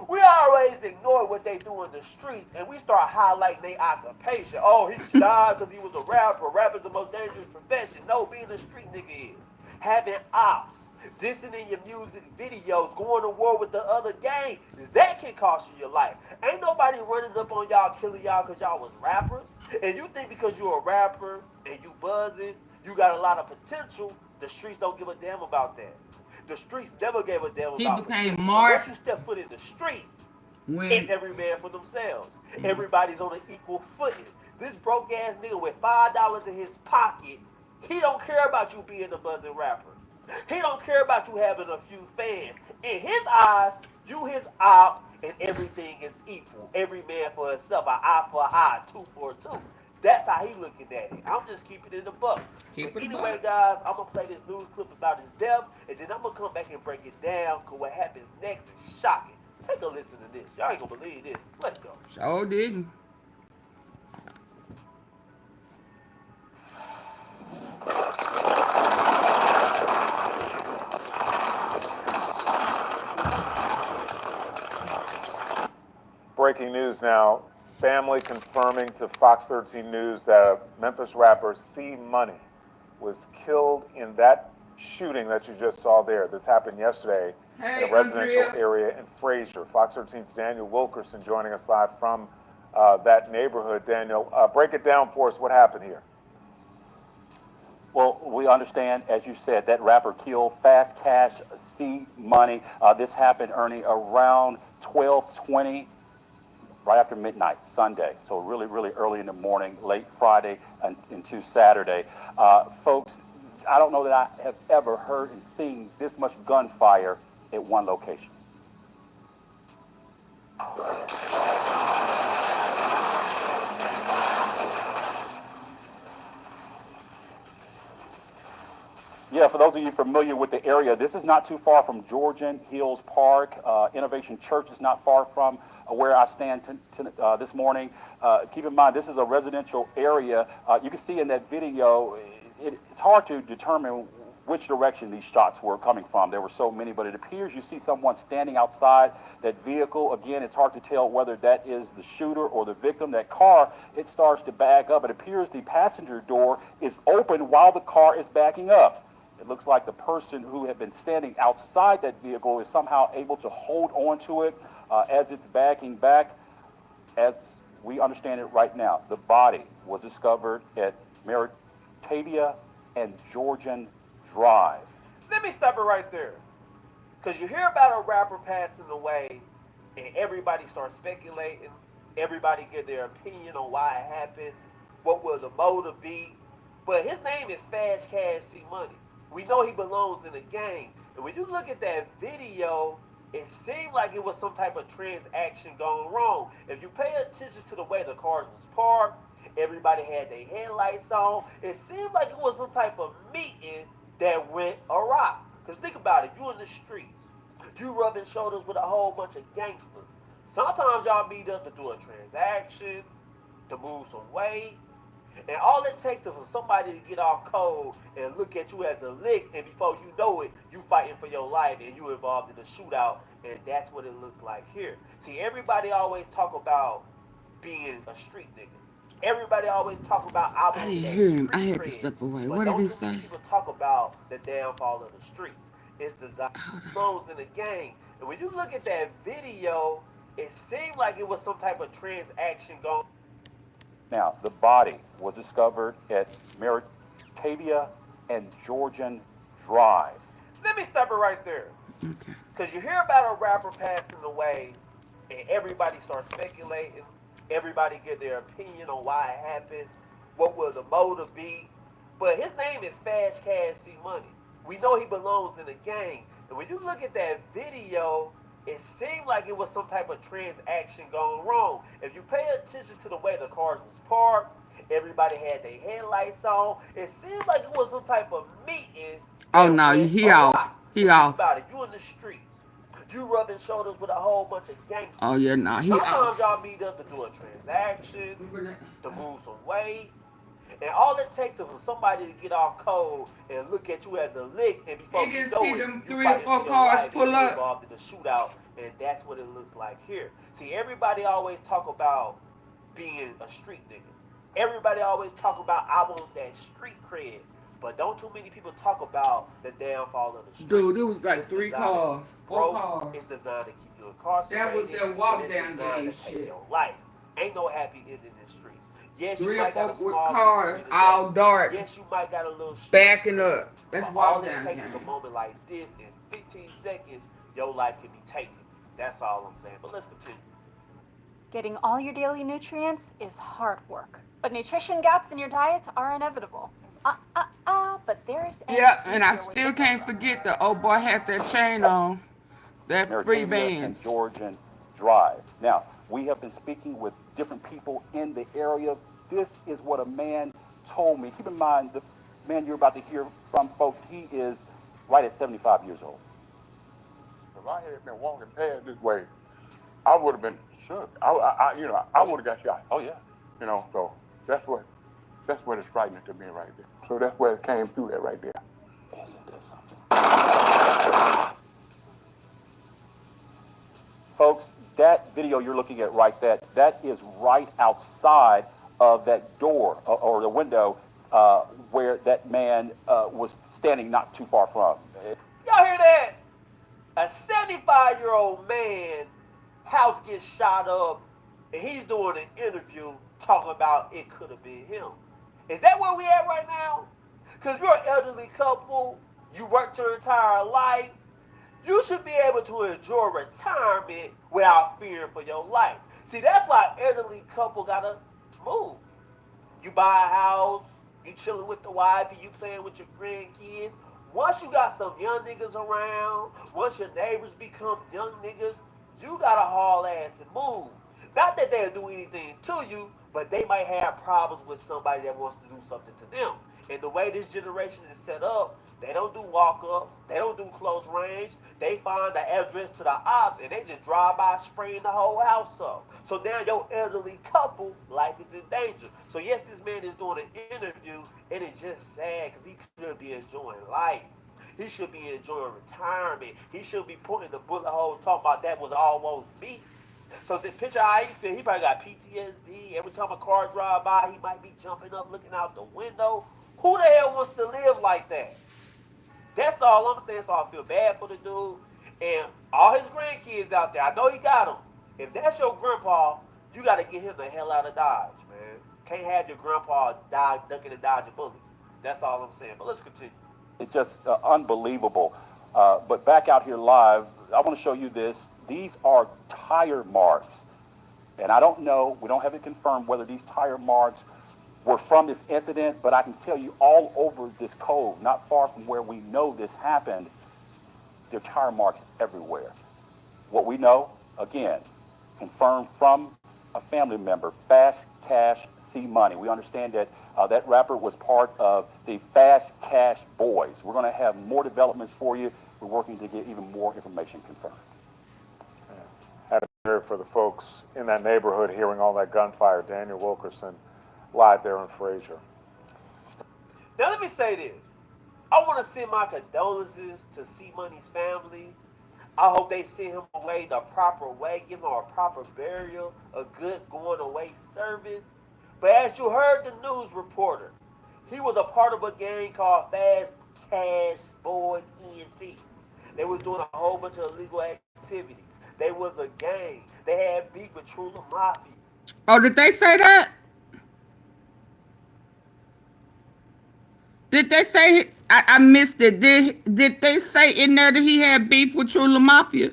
We always ignore what they do in the streets, and we start highlighting their occupation. Oh, he died because he was a rapper. Rapping's the most dangerous profession. No, being a street nigga is. Having ops, dissing in your music videos, going to war with the other gang, that can cost you your life. Ain't nobody running up on y'all, killing y'all because y'all was rappers. And you think because you're a rapper and you buzzing, you got a lot of potential, the streets don't give a damn about that. The streets never gave a damn He about became potential. But Mark once you step foot in the streets, when it's every man for themselves. Everybody's on an equal footing. This broke ass nigga with $5 in his pocket, he don't care about you being a buzzing rapper. He don't care about you having a few fans. In his eyes, you his op, and everything is equal. Every man for himself, an eye for an eye, two for a two. That's how he looking at it. I'm just keeping it in the buck. keep But it anyway, above. guys, I'm gonna play this news clip about his death, and then I'm gonna come back and break it down. Cause what happens next is shocking. Take a listen to this. Y'all ain't gonna believe this. Let's go. So didn't. Breaking news now. Family confirming to Fox 13 News that Memphis rapper Cmoney was killed in that shooting that you just saw there. This happened yesterday Hey, in a residential Andrea. area in Frazier. Fox 13's Daniel Wilkerson joining us live from that neighborhood. Daniel, break it down for us. What happened here? Well, we understand, as you said, that rapper killed Fast Cash Cmoney. This happened, Ernie, around 12:20, right after midnight, Sunday. So really, really early in the morning, late Friday and into Saturday. Folks, I don't know that I have ever heard and seen this much gunfire at one location. Yeah, for those of you familiar with the area, this is not too far from Georgian Hills Park. Innovation Church is not far from where I stand this morning. Keep in mind, this is a residential area. You can see in that video, it's hard to determine which direction these shots were coming from. There were so many, but it appears you see someone standing outside that vehicle. Again, it's hard to tell whether that is the shooter or the victim. That car, it starts to back up. It appears the passenger door is open while the car is backing up. It looks like the person who had been standing outside that vehicle is somehow able to hold on to it as it's backing back. As we understand it right now, the body was discovered at Meritavia and Georgian Drive. Let me stop it right there. Because you hear about a rapper passing away, and everybody starts speculating. Everybody get their opinion on why it happened. What will the motive be? But his name is Fast Cash Cmoney. We know he belongs in a gang. And when you look at that video, it seemed like it was some type of transaction gone wrong. If you pay attention to the way the cars was parked, everybody had their headlights on. It seemed like it was some type of meeting that went awry. Because think about it, you in the streets. You rubbing shoulders with a whole bunch of gangsters. Sometimes y'all meet up to do a transaction, to move some weight. And all it takes is for somebody to get off code and look at you as a lick, and before you know it, you fighting for your life and you involved in a shootout, and that's what it looks like here. See, everybody always talk about being a street nigga. Everybody always talk about I didn't obligating hear him. I street had to cred, step away. but What did don't he too many say? people talk about the downfall of the streets. It's the zones in the gang. And when you look at that video, it seemed like it was some type of transaction going. Now, the body was discovered at Meritavia and Georgian Drive. Let me stop it right there. Okay. Because you hear about a rapper passing away, and everybody starts speculating. Everybody get their opinion on why it happened. What will the motive be? But his name is Fast Cash Cmoney. We know he belongs in a gang. And when you look at that video, it seemed like it was some type of transaction gone wrong. If you pay attention to the way the cars was parked, everybody had their headlights on. It seemed like it was some type of meeting. Oh no, he off. He Think off. about it, you in the streets. You rubbing shoulders with a whole bunch of gangsters. Oh yeah, no, he Sometimes off. y'all meet up to do a transaction, to move some weight. And all it takes is for somebody to get off code and look at you as a lick, and before And you just know see it, them you 3 or fighting 4 for your cars life pull and you up. involved in a shootout, and that's what it looks like here. See, everybody always talk about being a street nigga. Everybody always talk about I want that street cred. But don't too many people talk about the downfall of the streets. Dude, it was like It's 3 designed to cars, keep you 4 broke. cars. It's designed to keep you That incarcerated. was their And walk it's down designed game to take shit. your life. Ain't no happy ending in the streets. Yes, you 3 or might 4 got a with small cars, victory all today. dark, Yes, you might got a little street backing cred. up. That's But walk all it down takes is a game. moment like this, in 15 seconds, your life can be taken. That's all I'm saying. But let's continue. Getting all your daily nutrients is hard work, but nutrition gaps in your diet are inevitable. But there's Yeah, and I still can't forget the old boy had that chain on. That free Mauritania and bands. Georgian Drive. Now, we have been speaking with different people in the area. This is what a man told me. Keep in mind, the man you're about to hear from, folks, he is right at 75 years old. If I had been walking past this way, I would have been shook. I would have got shot. Oh, yeah. So that's what is frightening to me right there. So that's where it came through that right there. Folks, that video you're looking at right there, that is right outside of that door or the window where that man was standing not too far from. Y'all hear that? A 75-year-old man house gets shot up, and he's doing an interview talking about it could have been him. Is that where we at right now? Because you're an elderly couple, you worked your entire life, you should be able to enjoy retirement without fearing for your life. See, that's why elderly couple gotta move. You buy a house, you chilling with the wife, and you playing with your grandkids. Once you got some young niggas around, once your neighbors become young niggas, you gotta haul ass and move. Not that they'll do anything to you, but they might have problems with somebody that wants to do something to them. And the way this generation is set up, they don't do walk-ups, they don't do close range, they find the address to the ops and they just drive by spraying the whole house up. So now your elderly couple, life is in danger. So yes, this man is doing an interview and it's just sad because he could be enjoying life. He should be enjoying retirement. He should be putting the bullet holes talking about that was almost me. So the picture how he feel, he probably got PTSD. Every time a car drive by, he might be jumping up, looking out the window. Who the hell wants to live like that? That's all I'm saying. So I feel bad for the dude and all his grandkids out there. I know he got them. If that's your grandpa, you got to get him the hell out of Dodge, man. Can't have your grandpa die ducking and dodging bullets. That's all I'm saying. But let's continue. It's just unbelievable. But back out here live, I want to show you this. These are tire marks. And I don't know, we don't have it confirmed whether these tire marks were from this incident, but I can tell you all over this cove, not far from where we know this happened, there are tire marks everywhere. What we know, again, confirmed from a family member, Fast Cash Cmoney. We understand that that rapper was part of the Fast Cash Boys. We're going to have more developments for you. We're working to get even more information confirmed. Had it here for the folks in that neighborhood hearing all that gunfire. Daniel Wilkerson live there in Fraser. Now let me say this. I want to send my condolences to Cmoney's family. I hope they send him away the proper way, give him a proper burial, a good going away service. But as you heard the news reporter, he was a part of a gang called Fast Cash Boys ENT. They was doing a whole bunch of illegal activities. They was a gang. They had beef with Trula Mafia. Oh, did they say that? Did they say, I missed it. Did they say in there that he had beef with Trula Mafia?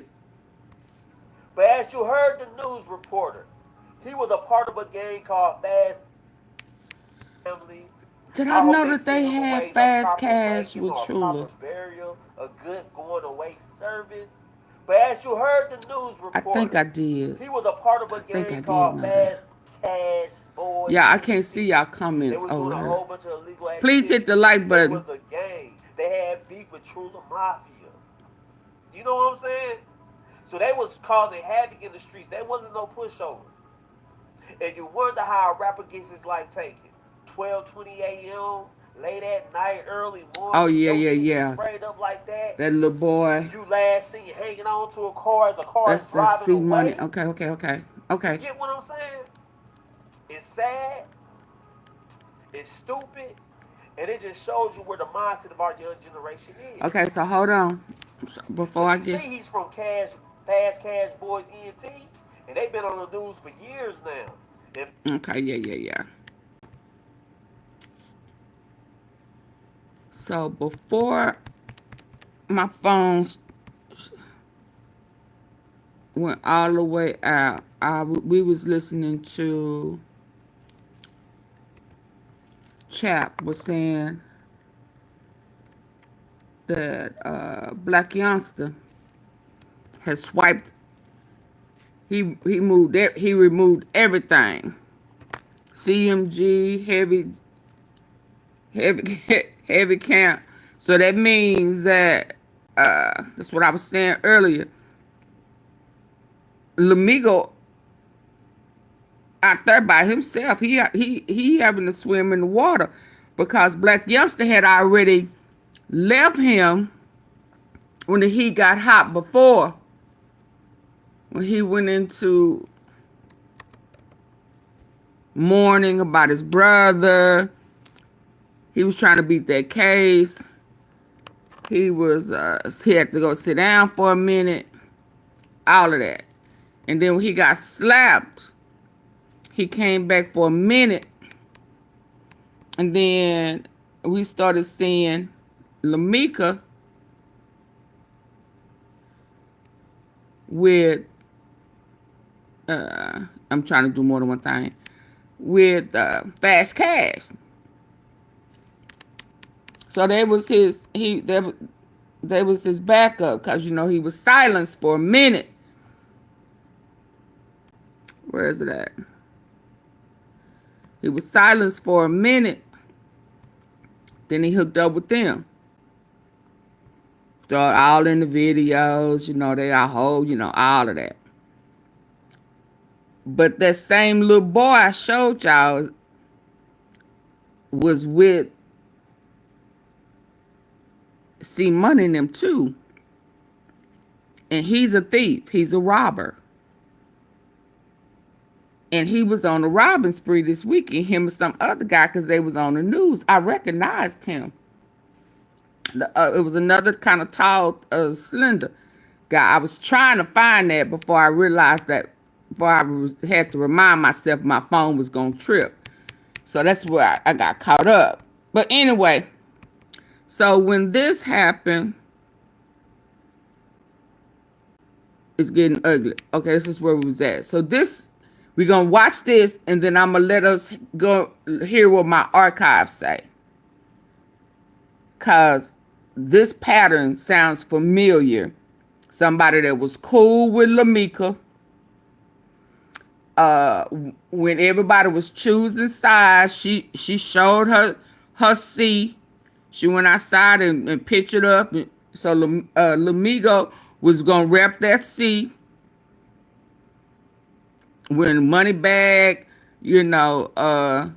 But as you heard the news reporter, he was a part of a gang called Fast Family. Did I know that they had Fast Cash with Trula? Burial, a good going away service. But as you heard the news reporter, I think I did. He was a part of a gang called Fast Cash Boys. Yeah, I can't see y'all comments over a here. whole bunch of illegal activities. Please hit the like button. It was a gang. They had beef with Trula Mafia. You know what I'm saying? So they was causing havoc in the streets. There wasn't no pushover. And you wonder how a rapper gets his life taken. 12:20 a.m., late at night, early morning. Oh, yeah, your yeah, shit get yeah. sprayed up like that. That little boy. You last seen hanging on to a car as a car is That's driving C-Money. away. Okay. You get what I'm saying? It's sad. It's stupid. And it just shows you where the mindset of our young generation is. Okay, so hold on. Before I get... See, he's from Fast Cash Boys ENT, and they've been on the news for years now. Okay, yeah. So before my phone went all the way out, we was listening to Chap was saying that Black Youngster has swiped. He removed everything. CMG, heavy count. So that means that that's what I was saying earlier. Migo out there by himself. He having to swim in the water because Black Youngster had already left him when the heat got hot before. When he went into mourning about his brother. He was trying to beat that case. He had to go sit down for a minute. All of that. And then when he got slapped, he came back for a minute. And then we started seeing Lamika with, I'm trying to do more than one thing, with Fast Cash. So that was his, that was his backup because, you know, he was silenced for a minute. Where is it at? He was silenced for a minute. Then he hooked up with them. So all in the videos, you know, they are whole, you know, all of that. But that same little boy I showed y'all was with Cmoney and them too. And he's a thief. He's a robber. And he was on a robbing spree this weekend, him and some other guy, because they was on the news. I recognized him. It was another kind of tall, slender guy. I was trying to find that before I realized that, before I had to remind myself my phone was going to trip. So that's where I got caught up. But anyway, so when this happened, it's getting ugly. Okay, this is where we was at. So this, we're going to watch this, and then I'm going to let us go hear what my archives say. Because this pattern sounds familiar. Somebody that was cool with Lamika. When everybody was choosing sides, she showed her C. She went outside and pictured up. So Lamigo was going to rep that C. When Moneybag, you know,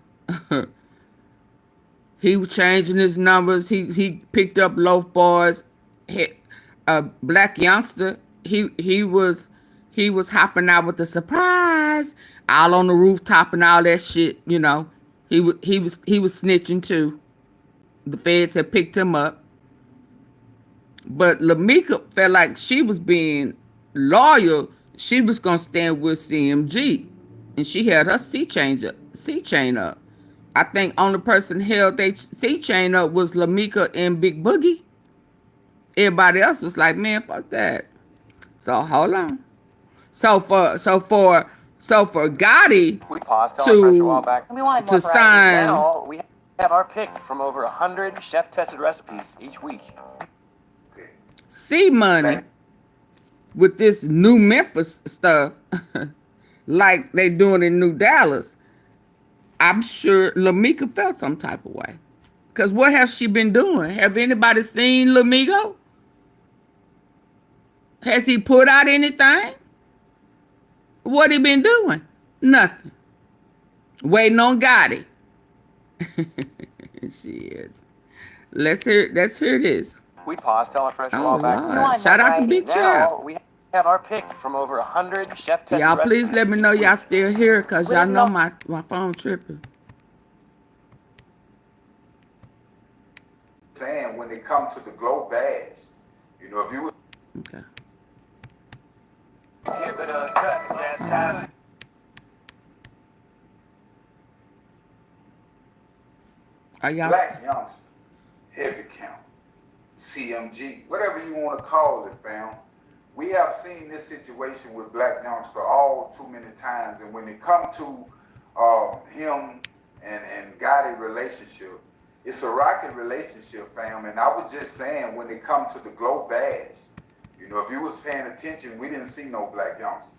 he was changing his numbers. He picked up Loaf Boys. Black Youngster, he was hopping out with the surprise, all on the rooftop and all that shit. You know, he was snitching too. The feds had picked him up, but Lamika felt like she was being loyal. She was gonna stand with CMG, and she held her C chain up. I think only person held their C chain up was Lamika and Big Boogie. Everybody else was like, man, fuck that. So hold on. So for Gotti we paused a while back. We wanted more to sign. Now we have our pick from over 100 chef-tested recipes each week. Cmoney with this new Memphis stuff, like they doing in New Dallas. I'm sure Lamika felt some type of way. Because what has she been doing? Have anybody seen Lamigo? Has he put out anything? What he been doing? Nothing. Waiting on Gotti. Shit. Let's hear this. We paused, tell our fresh Oh raw back. Lord. Shout out to Big Trap. Now we have our pick from over 100 chef-tested Y'all recipes please let me know each y'all week. still here, cause y'all Including know all- my phone tripping. Saying when it comes to the glow badge, you know, if you Okay. Give it a cut, that's how. Are y'all Black Youngster, heavy count, CMG, whatever you want to call it, fam. We have seen this situation with Black Youngster all too many times, and when it comes to him and Gotti relationship, it's a rocky relationship, fam. And I was just saying, when it comes to the glow badge, you know, if you was paying attention, we didn't see no Black Youngster.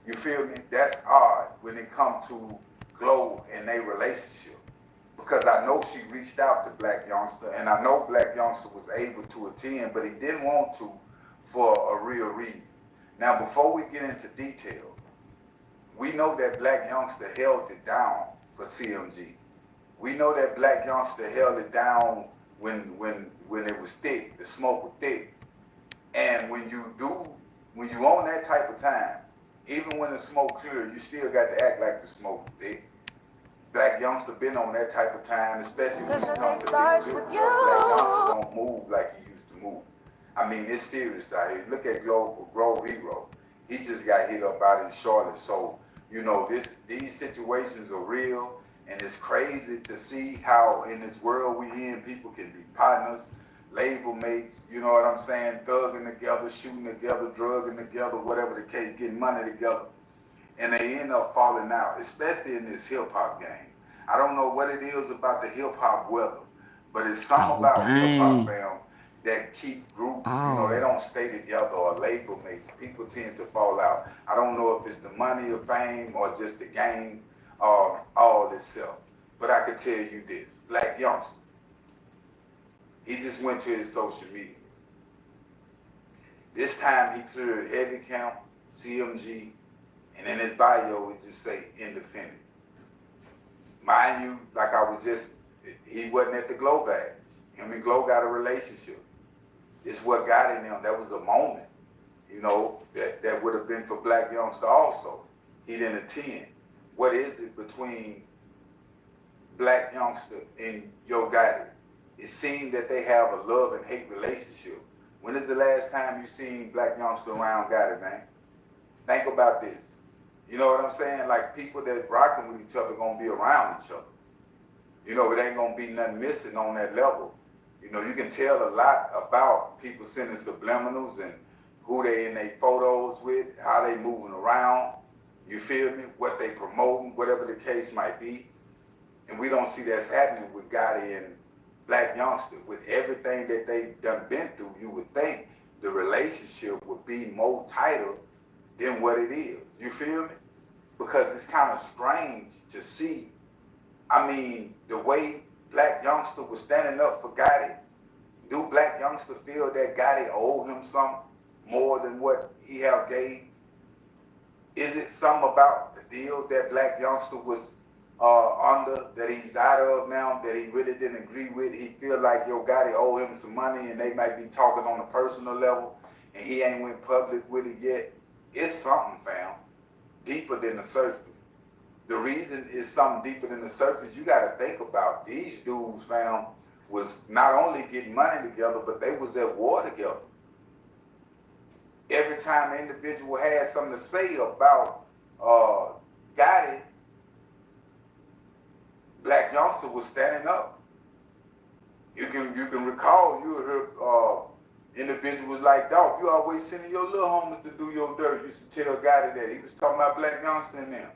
You feel me? That's odd when it comes to glow and their relationship. Because I know she reached out to Black Youngster, and I know Black Youngster was able to attend, but he didn't want to for a real reason. Now, before we get into detail, we know that Black Youngster held it down for CMG. We know that Black Youngster held it down when it was thick, the smoke was thick. And when you on that type of time, even when the smoke clear, you still got to act like the smoke was thick. Black Youngster been on that type of time, especially when it comes to Black Youngster don't move like he used to move. I mean, it's serious out here. Look at Grove Hero. He just got hit up out in Charlotte. So, you know, these situations are real, and it's crazy to see how in this world we in, people can be partners, label mates, you know what I'm saying, thugging together, shooting together, drugging together, whatever the case, getting money together. And they end up falling out, especially in this hip-hop game. I don't know what it is about the hip-hop weather, but it's something about hip-hop, fam, that keep groups, you know, they don't stay together, or label mates. People tend to fall out. I don't know if it's the money or fame or just the game or all itself. But I can tell you this, Black Youngster, he just went to his social media. This time he cleared heavy count, CMG, and in his bio, it just say independent. Mind you, like he wasn't at the Glow badge. Him and Glow got a relationship. It's what got in them. That was a moment, you know, that would have been for Black Youngster also. He didn't attend. What is it between Black Youngster and Yogotti? It seemed that they have a love and hate relationship. When is the last time you seen Black Youngster around Gotti, man? Think about this. You know what I'm saying? Like, people that's rocking with each other gonna be around each other. You know, it ain't gonna be nothing missing on that level. You know, you can tell a lot about people sending subliminals and who they in their photos with, how they moving around. You feel me? What they promoting, whatever the case might be. And we don't see that's happening with Gotti and Black Youngster. With everything that they done been through, you would think the relationship would be more tighter than what it is. You feel me? Because it's kind of strange to see. I mean, the way Black Youngster was standing up for Gotti, do Black Youngster feel that Gotti owed him something more than what he have gave? Is it something about the deal that Black Youngster was under, that he's out of now, that he really didn't agree with? He feel like Yogotti owe him some money, and they might be talking on a personal level, and he ain't went public with it yet. It's something, fam, deeper than the surface. The reason it's something deeper than the surface, you got to think about these dudes, fam, was not only getting money together, but they was at war together. Every time an individual had something to say about Gotti, Black Youngster was standing up. You can recall, you heard individuals like, dog, you always sending your little homies to do your dirt. You used to tell Gotti that. He was talking about Black Youngster and them.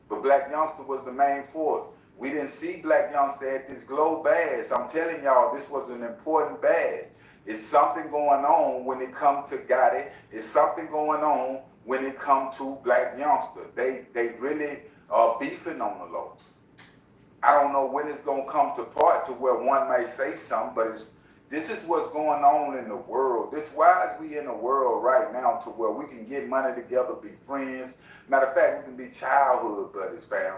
But Black Youngster was the main force. We didn't see Black Youngster at this Glow badge. I'm telling y'all, this was an important badge. It's something going on when it comes to Gotti. It's something going on when it comes to Black Youngster. They really are beefing on the low. I don't know when it's going to come to part to where one may say something, but this is what's going on in the world. This why is we in the world right now to where we can get money together, be friends. Matter of fact, we can be childhood buddies, fam.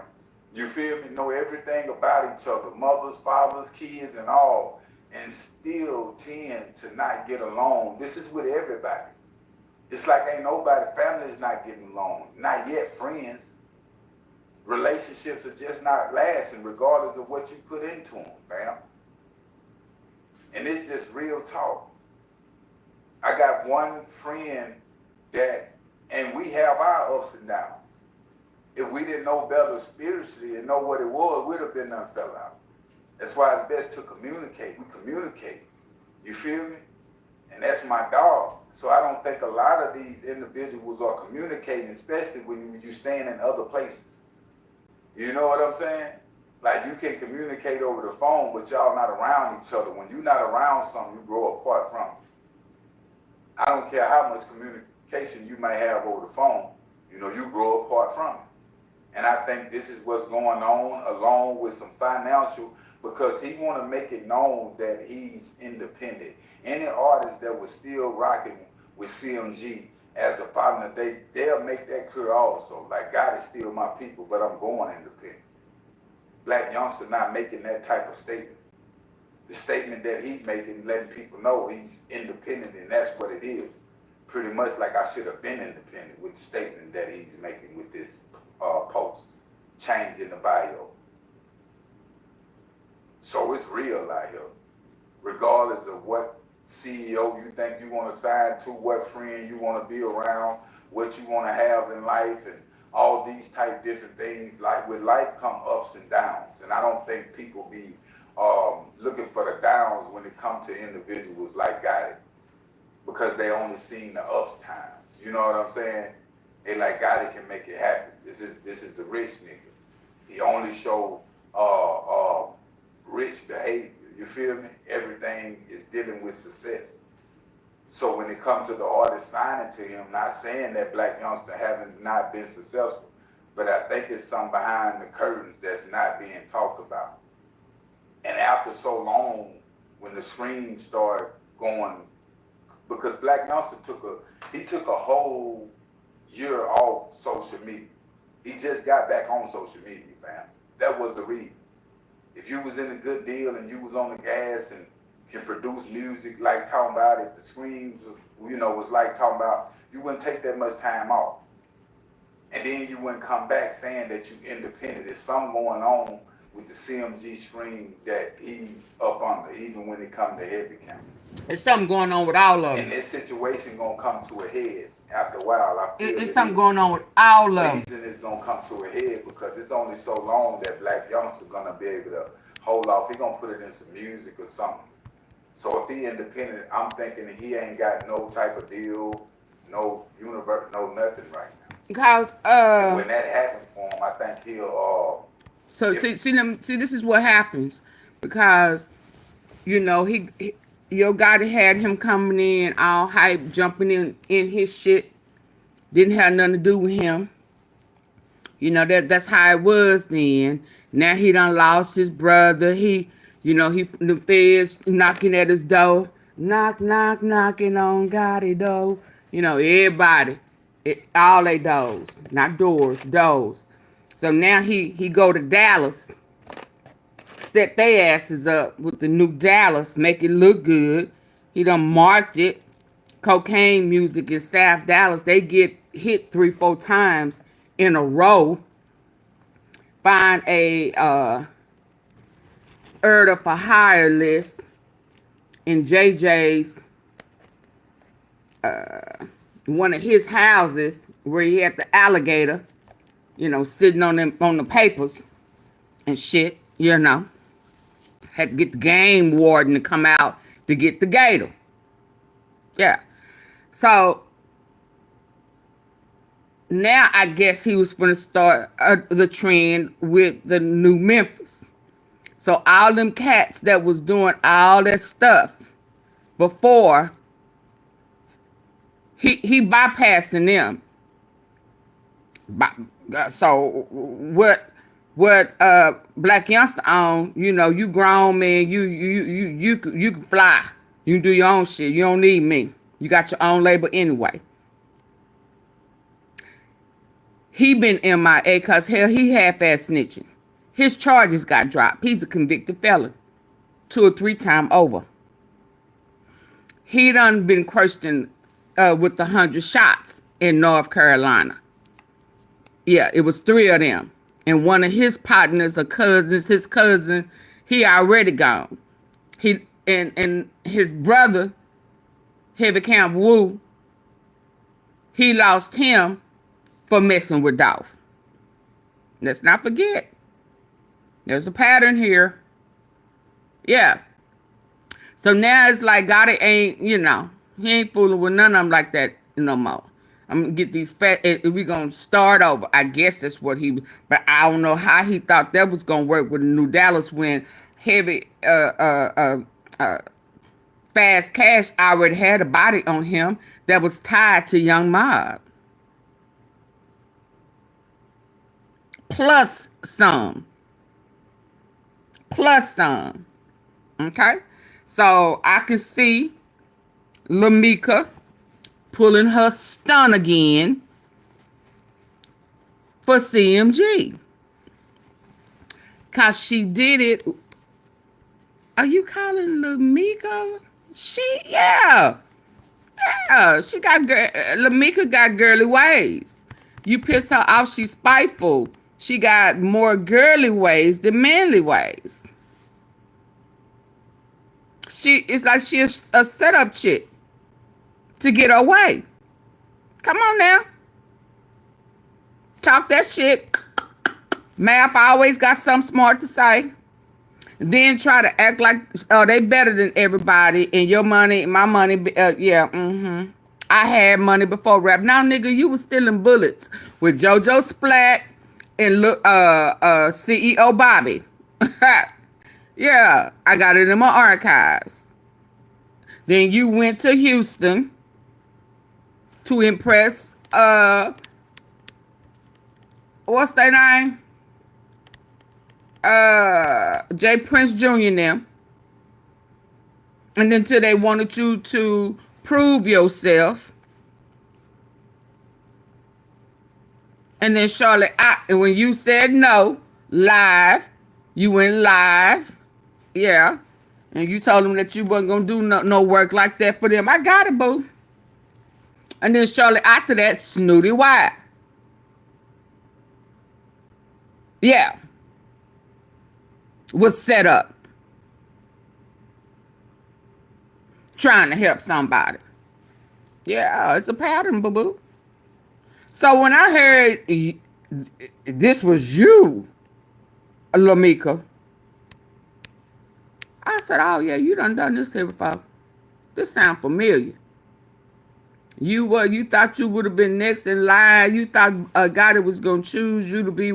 You feel me? Know everything about each other, mothers, fathers, kids, and all, and still tend to not get along. This is with everybody. It's like ain't nobody, family is not getting along. Not yet friends. Relationships are just not lasting regardless of what you put into them, fam. And it's just real talk. I got one friend that, and we have our ups and downs. If we didn't know better spiritually and know what it was, we'd have been done fell out. That's why it's best to communicate. We communicate. You feel me? And that's my dog. So I don't think a lot of these individuals are communicating, especially when you stand in other places. You know what I'm saying? Like you can communicate over the phone, but y'all not around each other. When you're not around something, you grow apart from it. I don't care how much communication you may have over the phone. You know, you grow apart from it. And I think this is what's going on, along with some financial, because he want to make it known that he's independent. Any artist that was still rocking with CMG as a partner, they'll make that clear also. Like, God is still my people, but I'm going independent. Black Youngster not making that type of statement. The statement that he's making, letting people know he's independent, and that's what it is. Pretty much like I should have been independent with the statement that he's making with this post, change in the bio. So it's real out here. Regardless of what CEO you think you want to sign to, what friend you want to be around, what you want to have in life, and all these type different things. Like with life come ups and downs, and I don't think people be looking for the downs when it comes to individuals like Gotti, because they only seen the ups times. You know what I'm saying? They like Gotti can make it happen. This is a rich nigga. He only show rich behavior. You feel me? Everything is dealing with success. So when it comes to the artist signing to him, not saying that Black Youngster haven't not been successful, but I think it's something behind the curtains that's not being talked about. And after so long, when the screams start going, because Black Youngster took a whole year off social media. He just got back on social media, fam. That was the reason. If you was in a good deal and you was on the gas and can produce music like talking about it, the screams, was like talking about, you wouldn't take that much time off. And then you wouldn't come back saying that you independent. There's something going on with the CMG scream that he's up under, even when it comes to heavy count. There's something going on with all of them. And this situation gonna come to a head after a while. I feel it's something going on with all of them. The reason it's gonna come to a head because it's only so long that Black Youngster gonna be able to hold off. He gonna put it in some music or something. So if he independent, I'm thinking that he ain't got no type of deal, no universe, no nothing right now. Because and when that happens for him, I think he'll So see, this is what happens, because Yogotti had him coming in all hype, jumping in his shit. Didn't have nothing to do with him. That's how it was then. Now he done lost his brother. The feds knocking at his door. Knock, knock, knocking on Gotti door. Everybody. All they doors. Not doors, doors. So now he go to Dallas. Set their asses up with the new Dallas. Make it look good. He done marked it. Cocaine music in South Dallas. They get hit 3-4 times in a row. Find a Erda for hire list in JJ's one of his houses where he had the alligator, sitting on the papers and shit, Had to get the game warden to come out to get the gator. Yeah. So now I guess he was going to start the trend with the new Memphis. So all them cats that was doing all that stuff before, he bypassing them. So what Black Youngster on, you grown man, you can fly. You can do your own shit. You don't need me. You got your own label anyway. He been MIA because hell, he half-ass snitching. His charges got dropped. He's a convicted felon. 2 or 3 times over. He done been questioned with 100 shots in North Carolina. Yeah, it was 3 of them. And one of his partners or cousins, his cousin, he already gone. He and his brother, Heavy Camp Wu, he lost him for messing with Dolph. Let's not forget. There's a pattern here. Yeah. So now it's like Gotti ain't, you know, he ain't fooling with none of them like that no more. I'm gonna get these we gonna start over. I guess that's what he, but I don't know how he thought that was gonna work with New Dallas when Heavy Fast Cash already had a body on him that was tied to Young Mob. Plus some. Okay? So I can see Lamika pulling her stun again for CMG. Cause she did it. Are you calling Lamika? Yeah, she got, Lamika got girly ways. You piss her off, she's spiteful. She got more girly ways than manly ways. It's like she's a setup chick to get her way. Come on now. Talk that shit. Math always got something smart to say. Then try to act like, oh, they better than everybody. And your money, my money, yeah, I had money before rap. Now, nigga, you was stealing bullets with JoJo Splat and CEO Bobby. Yeah, I got it in my archives. Then you went to Houston to impress, what's their name? Jay Prince Jr. now. And then till they wanted you to prove yourself. And then Charlotte, and when you said no, live, you went live. Yeah. And you told them that you wasn't going to do no work like that for them. I got it, boo. And then Charlotte, after that, Snooty White. Yeah. Was set up. Trying to help somebody. Yeah, it's a pattern, boo-boo. So when I heard this was you, Lamika, I said, oh yeah, you done this here before. This sound familiar. You thought you would have been next in line. You thought a guy that was going to choose you to be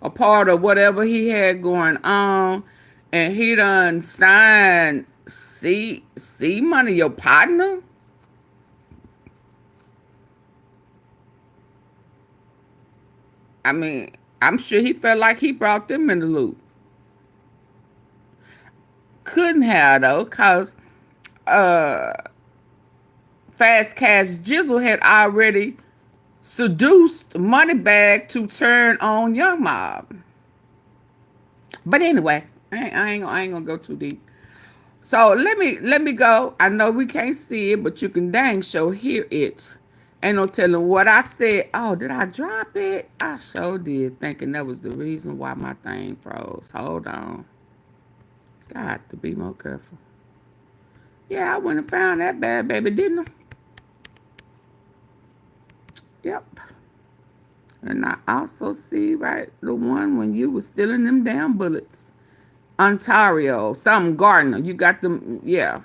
a part of whatever he had going on. And he done signed Cmoney, your partner? I mean, I'm sure he felt like he brought them in the loop. Couldn't have, though, because Fast Cash Jizzle had already seduced Moneybag to turn on Young Mob. But anyway, I ain't gonna go too deep. So let me go. I know we can't see it, but you can dang sure hear it. Ain't no telling what I said. Oh, did I drop it? I sure did, thinking that was the reason why my thing froze. Hold on. Got to be more careful. Yeah, I went and found that bad baby, didn't I? Yep. And I also see, right, the one when you was stealing them damn bullets. Ontario, something Gardner. You got them, yeah.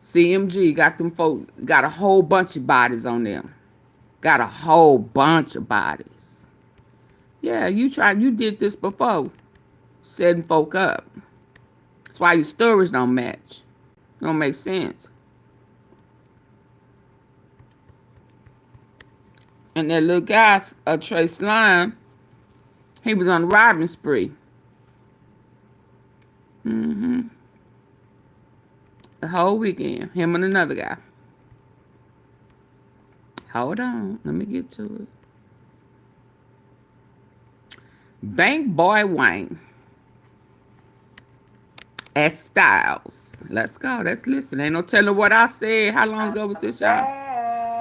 CMG got them folks, got a whole bunch of bodies on them. Got a whole bunch of bodies. Yeah, you did this before. Setting folk up. That's why your stories don't match. Don't make sense. And that little guy, Trey Slime, he was on the robbing spree. The whole weekend, him and another guy. Hold on, let me get to it. Bank Boy Wayne. At Styles. Let's go. Let's listen. Ain't no telling what I said. How long ago was this, y'all?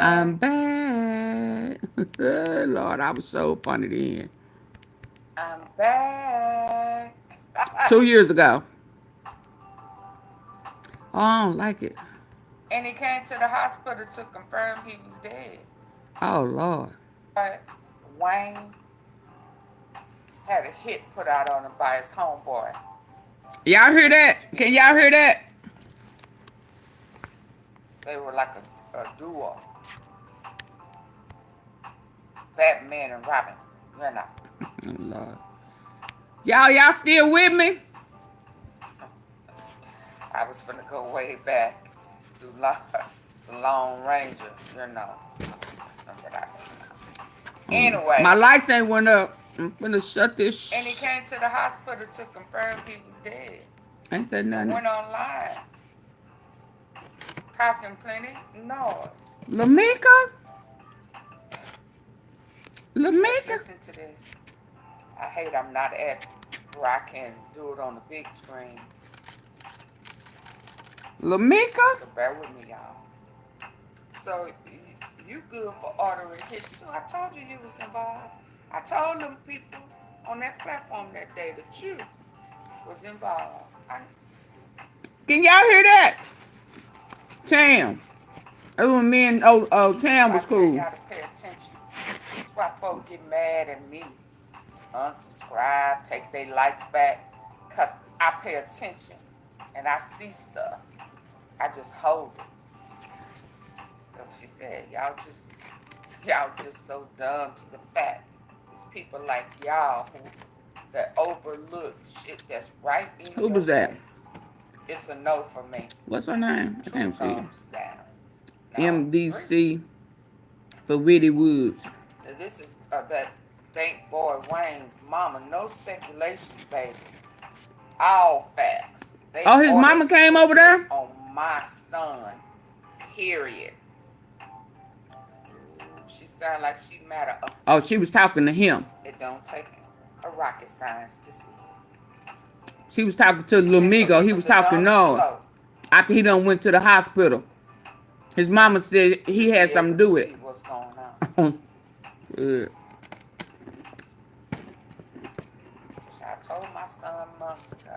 I'm back. Lord, I was so funny then. I'm back. 2 years ago. Oh, I don't like it. And he came to the hospital to confirm he was dead. Oh, Lord. But Wayne had a hit put out on him by his homeboy. Y'all hear that? Can y'all hear that? They were like a duo. Batman and Robin. You know. Oh, Lord. Y'all still with me? I was finna go way back through the Lone Ranger, you know. Anyway. My lights ain't went up. I'm finna shut this. And he came to the hospital to confirm he was dead. Ain't that nothing? Went online. Talking plenty noise. Lamika? Let's listen to this. I hate I'm not at where I can do it on the big screen. Lamika? So bear with me, y'all. So you good for ordering hits too. I told you was involved. I told them people on that platform that day that you was involved. Can y'all hear that? Tam. That was me and Tam was cool. Y'all to pay attention. That's why folks get mad at me. Unsubscribe, take their likes back. Cause I pay attention and I see stuff. I just hold it. That's what she said. Y'all just so dumb to the fact. It's people like y'all that overlook shit that's right in Who was that? face. It's a no for me. What's her name? I can't see. Thumbs down. MDC for Witty Woods. This is that Bank Boy Wayne's mama. No speculations, baby. All facts. Oh, his mama came over there? On my son. Period. She sound like she mad at. Oh, she was talking to him. It don't take a rocket science to see it. She was talking to Lil Migo. He was talking no. After he done went to the hospital. His mama said he had something to do with it. What's going on? Good. I told my son months ago.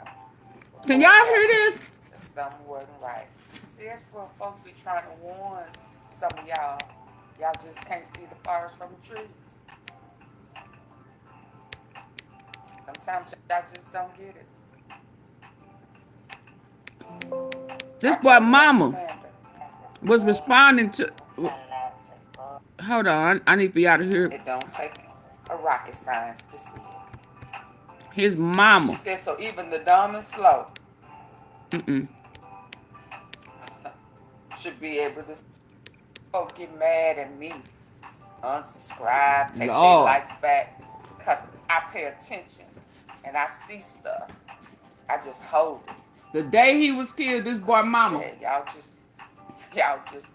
Can y'all hear this? That something wasn't right. See, that's what folks be trying to warn some of y'all. Y'all just can't see the forest from the trees. Sometimes y'all just don't get it. This boy mama was responding to. Hold on, I need for y'all to hear. It don't take a rocket science to see it. His mama. She said, so even the dumb and slow should be able to. Folks get mad at me. Unsubscribe, take their likes back. Because I pay attention and I see stuff. I just hold it. The day he was killed, this boy mama. Y'all just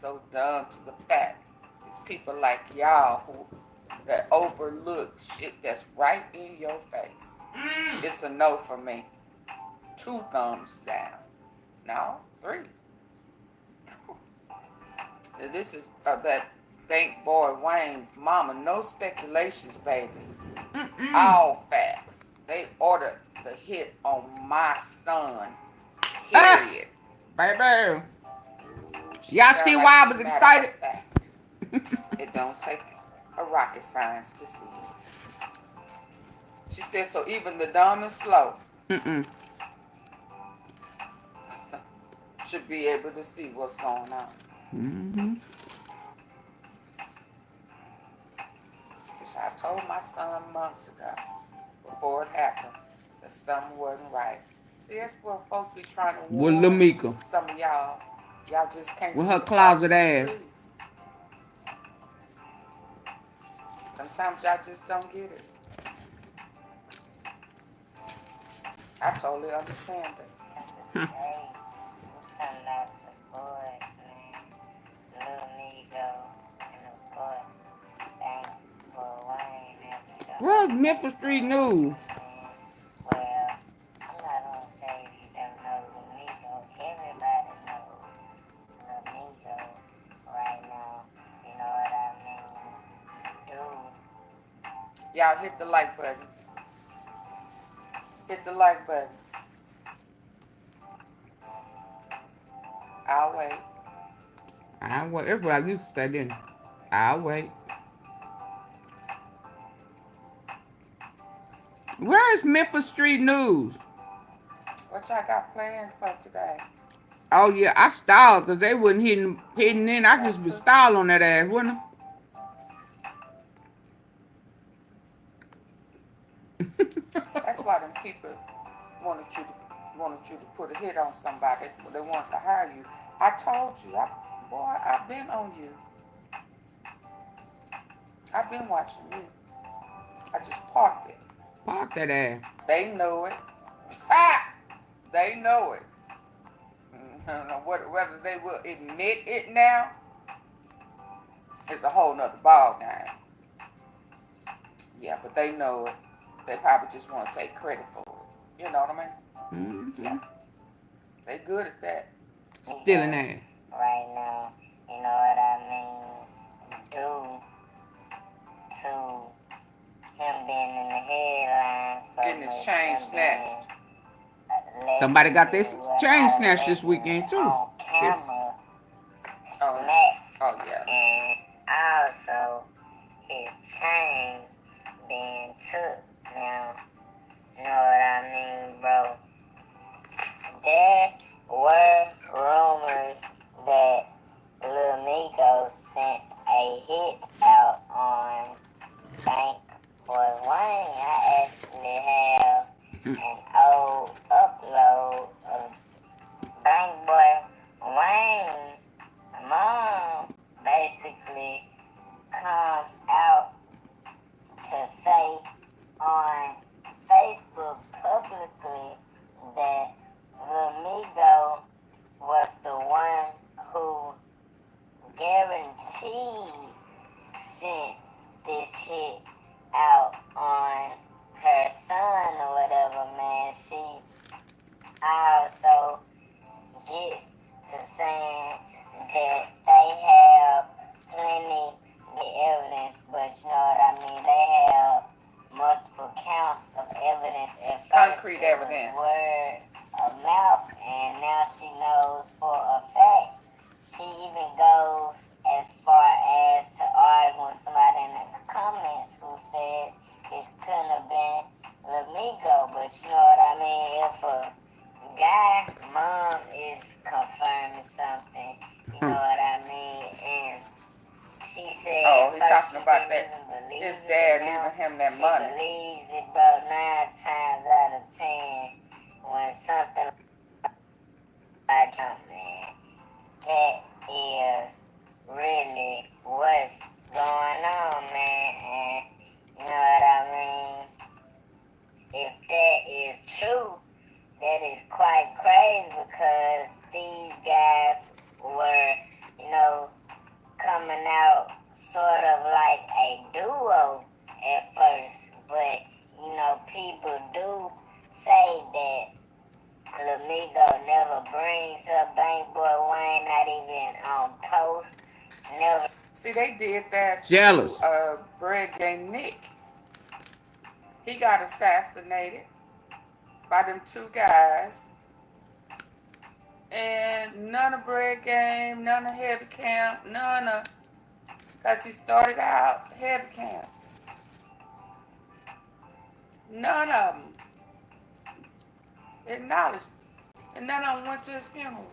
so dumb to the fact. It's people like y'all who that overlook shit that's right in your face. It's a no for me. 2 thumbs down. No, 3. This is that Bank Boy Wayne's mama. No speculations, baby. All facts. They ordered the hit on my son. Period. Baby. Y'all see why I was excited? It don't take a rocket science to see it. She said, so even the dumb and slow should be able to see what's going on. I told my son months ago, before it happened, that something wasn't right. See, that's what folks be trying to warn Lamika. some of y'all. Y'all just can't see with her the closet trees. ass. Sometimes y'all just don't get it. I totally understand it. Where's Memphis Street News? Well, I'm not gonna say you don't know the Migo. Everybody knows the Migo right now. You know what I mean? Dude. Y'all hit the like button. Hit the like button. I'll wait. I'll wait. That's what I used to say then. I'll wait. Where is Memphis Street News? What y'all got planned for today? Oh yeah, I stalled because they wasn't hitting in. I just was stalled on that ass, wouldn't That's why them people wanted you to put a hit on somebody. They wanted to hire you. I told you, I've been on you. I've been watching you. I just parked it. Park that ass. They know it. Ha! They know it. I don't know whether they will admit it now. It's a whole nother ball game. Yeah, but they know it. They probably just want to take credit for it. You know what I mean? Mm-hmm. Yeah. They good at that. Stealing ass. Right now, you know what I mean? Due to him being in the headlines. So getting his chain snatched. Somebody got their chain snatched this weekend too. On camera. Oh yeah. And also his chain being took now. You know what I mean, bro? There were rumors that Lil Migo sent a hit out on Bank Boy Wayne. I actually have an old upload of Bank Boy Wayne. Mom basically comes out to say on Facebook publicly that Lil Migo was the one who guaranteed sent this hit out on her son or whatever, man. She also gets to saying that they have plenty of evidence, but you know what I mean? They have multiple counts of evidence at first. Concrete evidence. Word of mouth, and now she knows for a fact. She even goes as far as to argue with somebody in the comments who said it couldn't have been Lil Migo, but you know what I mean? If a guy mom is confirming something, you know what I mean? And she said, he talking about that. His dad leaving him that money. She believes it, bro, 9 times out of 10 when something like that, man. That is really what's going on, man. And you know what I mean? If that is true, that is quite crazy because these guys were, you know, coming out sort of like a duo at first. But, you know, people do say that Lil Migo never brings up Bank Boy Wayne, not even on post. Never. See, they did that Jealous. to Bread Game Nick. He got assassinated by them 2 guys. And none of Bread Game, none of Heavy Camp, none of, because he started out Heavy Camp. None of them acknowledged, and none of them went to his funeral.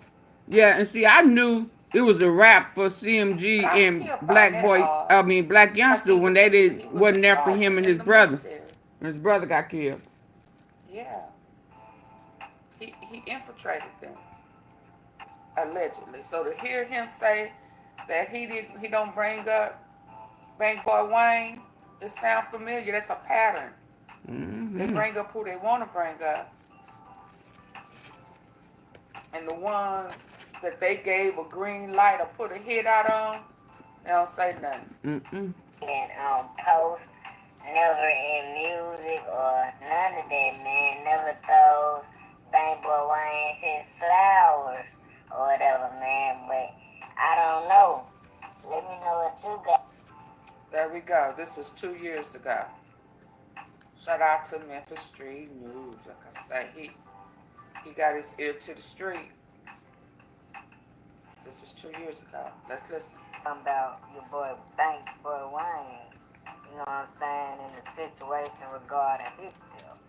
Yeah, and see, I knew it was a rap for CMG and Black Youngster when they wasn't there for him and his brother. And his brother got killed. Yeah. He infiltrated them, allegedly. So to hear him say that he don't bring up Bank Boy Wayne, it sounds familiar. That's a pattern. Mm-hmm. They bring up who they want to bring up. And the ones that they gave a green light or put a hit out on, they don't say nothing. And post, never in music or none of that, man. Never throws Bang Boy Wayne his flowers or whatever, man. But I don't know. Let me know what you got. There we go. This was 2 years ago. Shout out to Memphis Street News. Like I say, he got his ear to the street. This was 2 years ago. Let's listen. Talking about your boy Bank Boy Wayne. You know what I'm saying? In the situation regarding his stuff.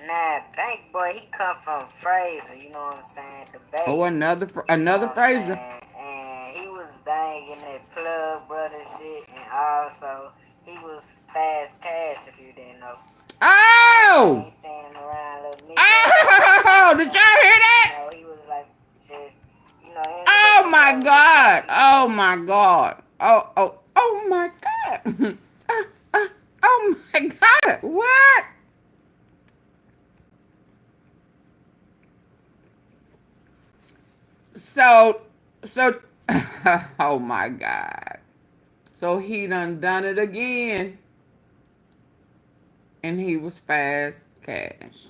Nah, Bank Boy, he come from Fraser. You know what I'm saying? The Bay. Oh, another Fraser. And he was banging that Plug Brother shit, and also he was Fast Cash, if you didn't know. Oh! He seen him around little Migo. Oh! Did y'all hear that? You know, he was like just, you know. Oh my God! Oh my God! Oh my God! Oh my God! What? So, oh my God. So he done it again. And he was Fast Cash.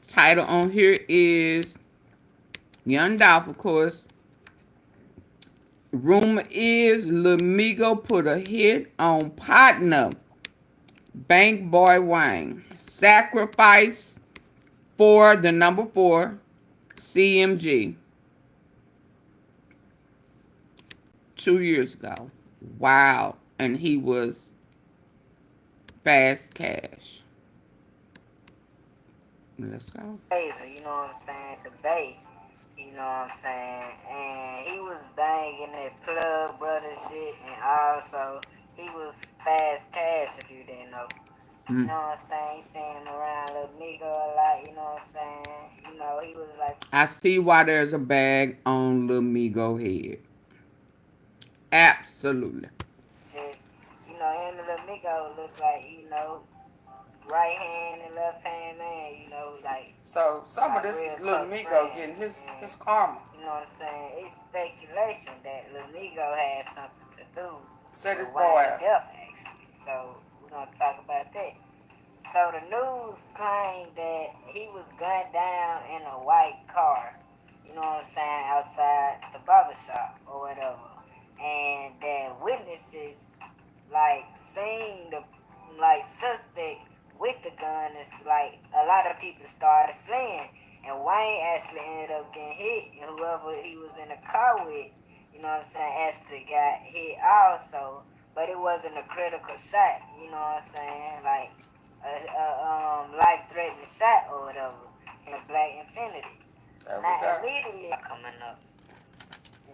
Title on here is YOUNGDOLPH, of course. Rumor is Lil Migo put a hit on partner Bank Boy Wayne. Sacrifice for the number 4 CMG. 2 years ago. Wow. And he was Fast Cash. Let's go. You know what I'm saying? The Bay. You know what I'm saying? And he was banging that Plug Brother shit, and also he was Fast Cash, if you didn't know. You know what I'm saying? He seen him around Lil Migo a lot, you know what I'm saying? You know, he was like... I see why there's a bag on Lil Migo head. Absolutely. Just, you know, him and Lil Migo look like, you know, right hand and left hand man, you know, like... So, some of this is Lil Migo getting his karma. You know what I'm saying? It's speculation that Lil Migo had something to do Set his with boy out. YOUNGDOLPH, actually. So, we're going to talk about that. So, the news claimed that he was gunned down in a white car, you know what I'm saying, outside the barbershop or whatever. And that witnesses, like, seen the, like, suspect with the gun. It's like a lot of people started fleeing. And Wayne actually ended up getting hit. And whoever he was in the car with, you know what I'm saying, actually got hit also. But it wasn't a critical shot, you know what I'm saying, like a life-threatening shot or whatever in a Black Infinity. Now, immediately coming up,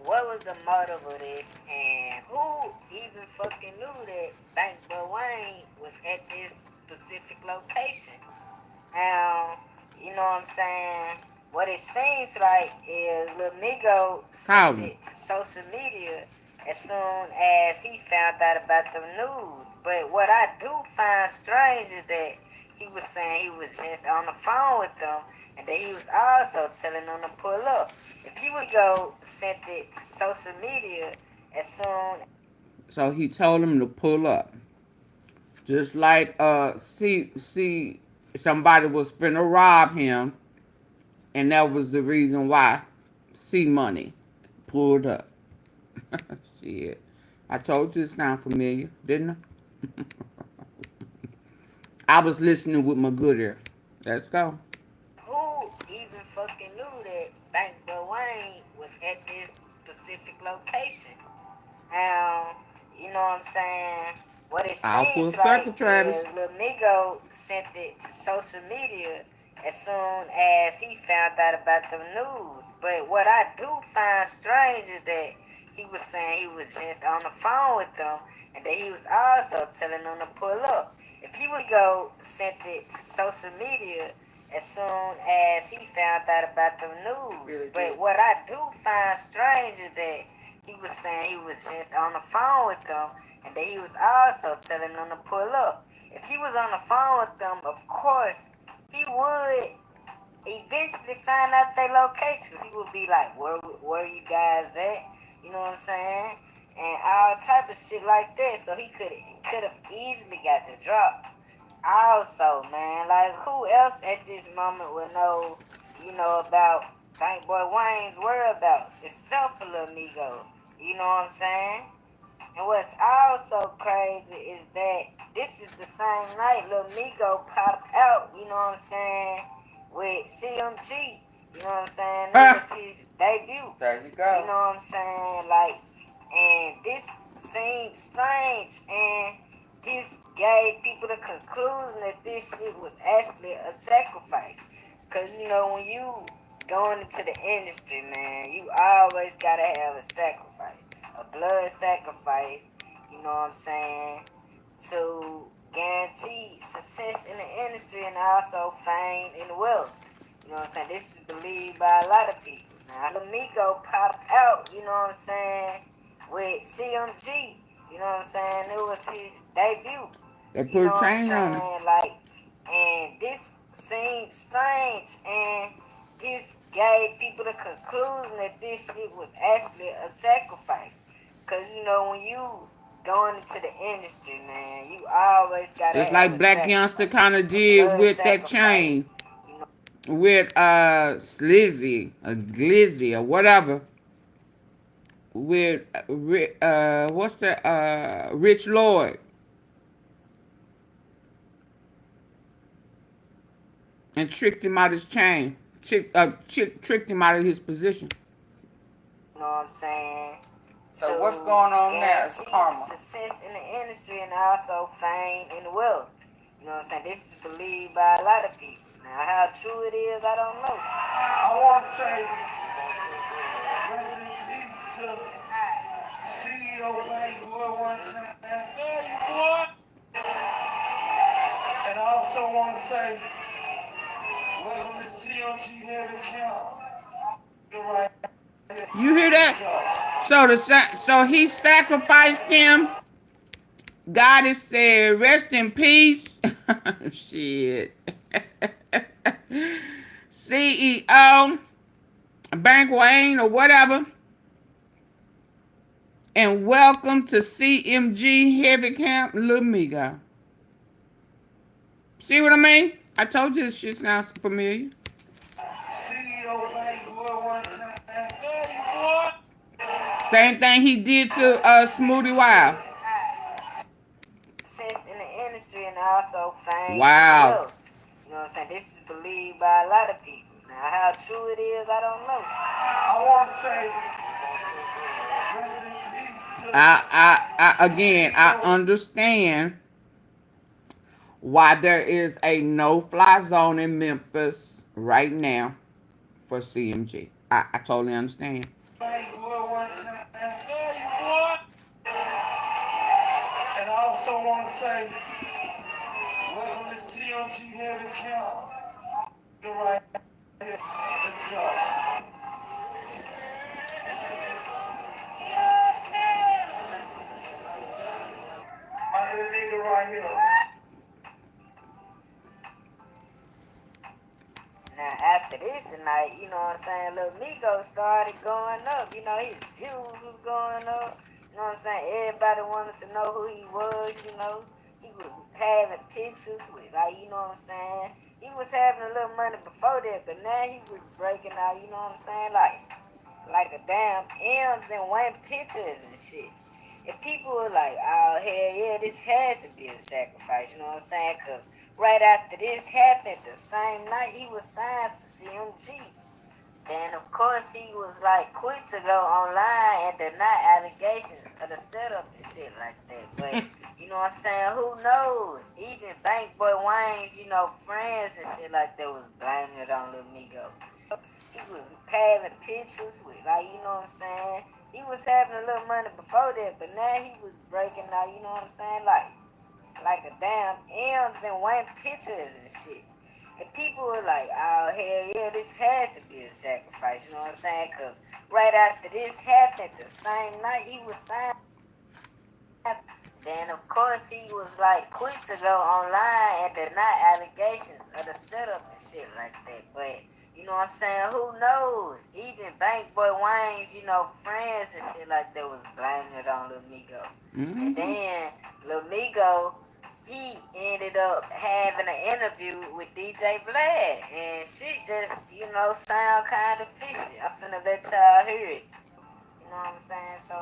what was the motive of this, and who even fucking knew that Bank Boy Wayne was at this specific location? You know what I'm saying? What it seems like is Lil Migo sent it to social media as soon as he found out about the news. But what I do find strange is that he was saying he was just on the phone with them, and that he was also telling them to pull up. If he would go sent it to social media as soon. So he told him to pull up. Just like see somebody was finna rob him, and that was the reason why Cmoney pulled up. Shit. I told you it sound familiar, didn't I? I was listening with my good ear. Let's go. Who even fucking knew that Bank Boy Wayne was at this specific location? You know what I'm saying? What it seems like is Lil Migo sent it to social media as soon as he found out about the news. But what I do find strange is that he was saying he was just on the phone with them, and that he was also telling them to pull up. If he would go sent it to social media as soon as he found out about the news. But what I do find strange is that he was saying he was just on the phone with them, and that he was also telling them to pull up. If he was on the phone with them, of course, he would eventually find out their locations. He would be like, where you guys at? You know what I'm saying? and all type of shit like that. So he could have easily got the drop. Also, man, like who else at this moment would know, about Bank Boy Wayne's whereabouts except for Lil Migo? You know what I'm saying? And what's also crazy is that this is the same night Lil Migo popped out, you know what I'm saying, with CMG. You know what I'm saying? That was his debut. There you go. You know what I'm saying? Like, and this seemed strange, and this gave people the conclusion that this shit was actually a sacrifice. Cause when you going into the industry, man, you always gotta have a sacrifice, a blood sacrifice. You know what I'm saying? To guarantee success in the industry and also fame and wealth. You know what I'm saying? This is believed by a lot of people. Now, Lil Migo popped out, you know what I'm saying, with CMG. You know what I'm saying? It was his debut. They You know put a what I'm chain on it. saying? Like, and this seemed strange, and this gave people the conclusion that this shit was actually a sacrifice. Cause when you going into the industry, man, you always gotta Just have like a Black sacrifice, Youngster kind of a did blood with that chain. sacrifice. You know, With Slizzy, or Glizzy, or whatever. With what's the Rich Lloyd, and tricked him out his chain. Tricked him out of his position. you know what I'm saying? So what's going on now? It's karma. Success in the industry and also fame and wealth. You know what I'm saying? This is believed by a lot of people. Now, how true it is, I don't know. I want to say, President Peace to CEO Bank Boy one time. And I also want to say, welcome to CMG Heavy Count. You hear that? So he sacrificed him. God has said, rest in peace. Shit. CEO, Bank Wayne or whatever. And welcome to CMG Heavy Camp Lil Migo. See what I mean? I told you this shit sounds familiar. CEO Bank Boy one time. Same thing he did to Smoothie Wild. Success in the industry and also fame and Wow. wealth. You know what I'm saying? This is believed by a lot of people. Now, how true it is, I don't know. I want to say, I understand why there is a no-fly zone in Memphis right now for CMG. I totally understand. And I also want to say, welcome to CMG Heavy Count. Right here. Let's go. My little nigga right here. Now, after this tonight, you know what I'm saying, Lil Migo started going up. His views was going up. You know what I'm saying? Everybody wanted to know who he was, He was having pictures with, you know what I'm saying? He was having a little money before that, but now he was breaking out, you know what I'm saying? Like a damn M's and one pictures and shit. And people were like, oh, hell yeah, this had to be a sacrifice, you know what I'm saying? Because right after this happened, the same night he was signed to CMG. Then, of course, he was like quick to go online and deny allegations of the setup and shit like that. But, you know what I'm saying? Who knows? Even Bank Boy Wayne's, friends and shit like that was blaming it on Lil Migo. He was having pictures with, you know what I'm saying? He was having a little money before that, but now he was breaking out, you know what I'm saying? Like a damn M's and one pictures and shit. And people were like, oh, hell yeah, this had to be a sacrifice, you know what I'm saying? Because right after this happened, the same night he was signed. Then, of course, he was like quick to go online and deny allegations of the setup and shit like that. But, You know what I'm saying? Who knows? Even Bank Boy Wayne, friends and shit like that was blaming it on Lil Migo. And then Lil Migo, he ended up having an interview with DJ Vlad. And shit just, sound kind of fishy. I'm finna let y'all hear it. You know what I'm saying? So,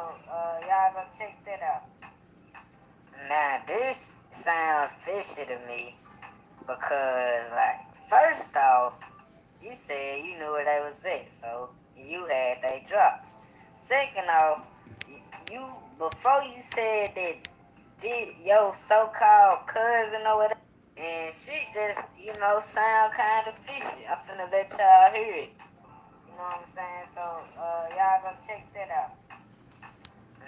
y'all go check that out. Now, this sounds fishy to me because, first off, you said you knew where they was at, so you had they drop. Second off, before you said that your so-called cousin or whatever, and she just, sound kind of fishy. I'm finna let y'all hear it. You know what I'm saying? So, y'all go check that out.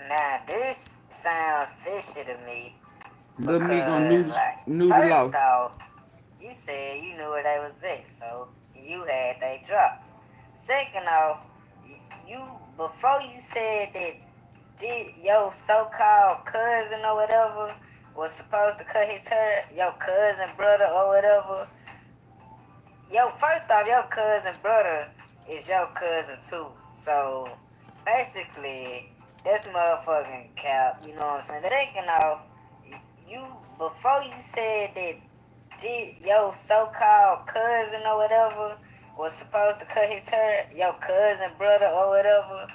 Now, this sounds fishy to me because, first off, you said you knew where they was at, so you had they drop. Second off, before you said that your so-called cousin or whatever was supposed to cut his hair, your cousin brother or whatever. First off, your cousin brother is your cousin too. So basically, that's motherfucking cap. You know what I'm saying? Second off, before you said that your so-called cousin or whatever was supposed to cut his hair, your cousin brother or whatever.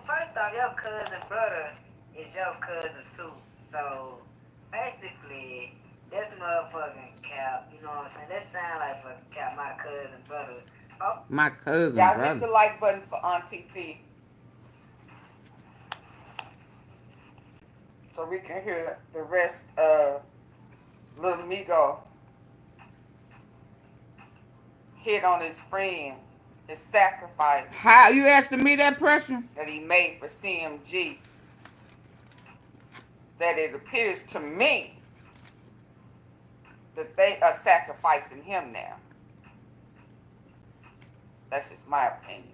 First off, your cousin brother is your cousin too. So basically, that's motherfucking cap. You know what I'm saying? That sound like fucking cap. My cousin brother. Oh. My cousin Y'all brother. hit the like button for AunTeaFee so we can hear the rest of Lil Migo hit on his friend, his sacrifice. How you asking me that question? That he made for CMG. That it appears to me that they are sacrificing him now. That's just my opinion.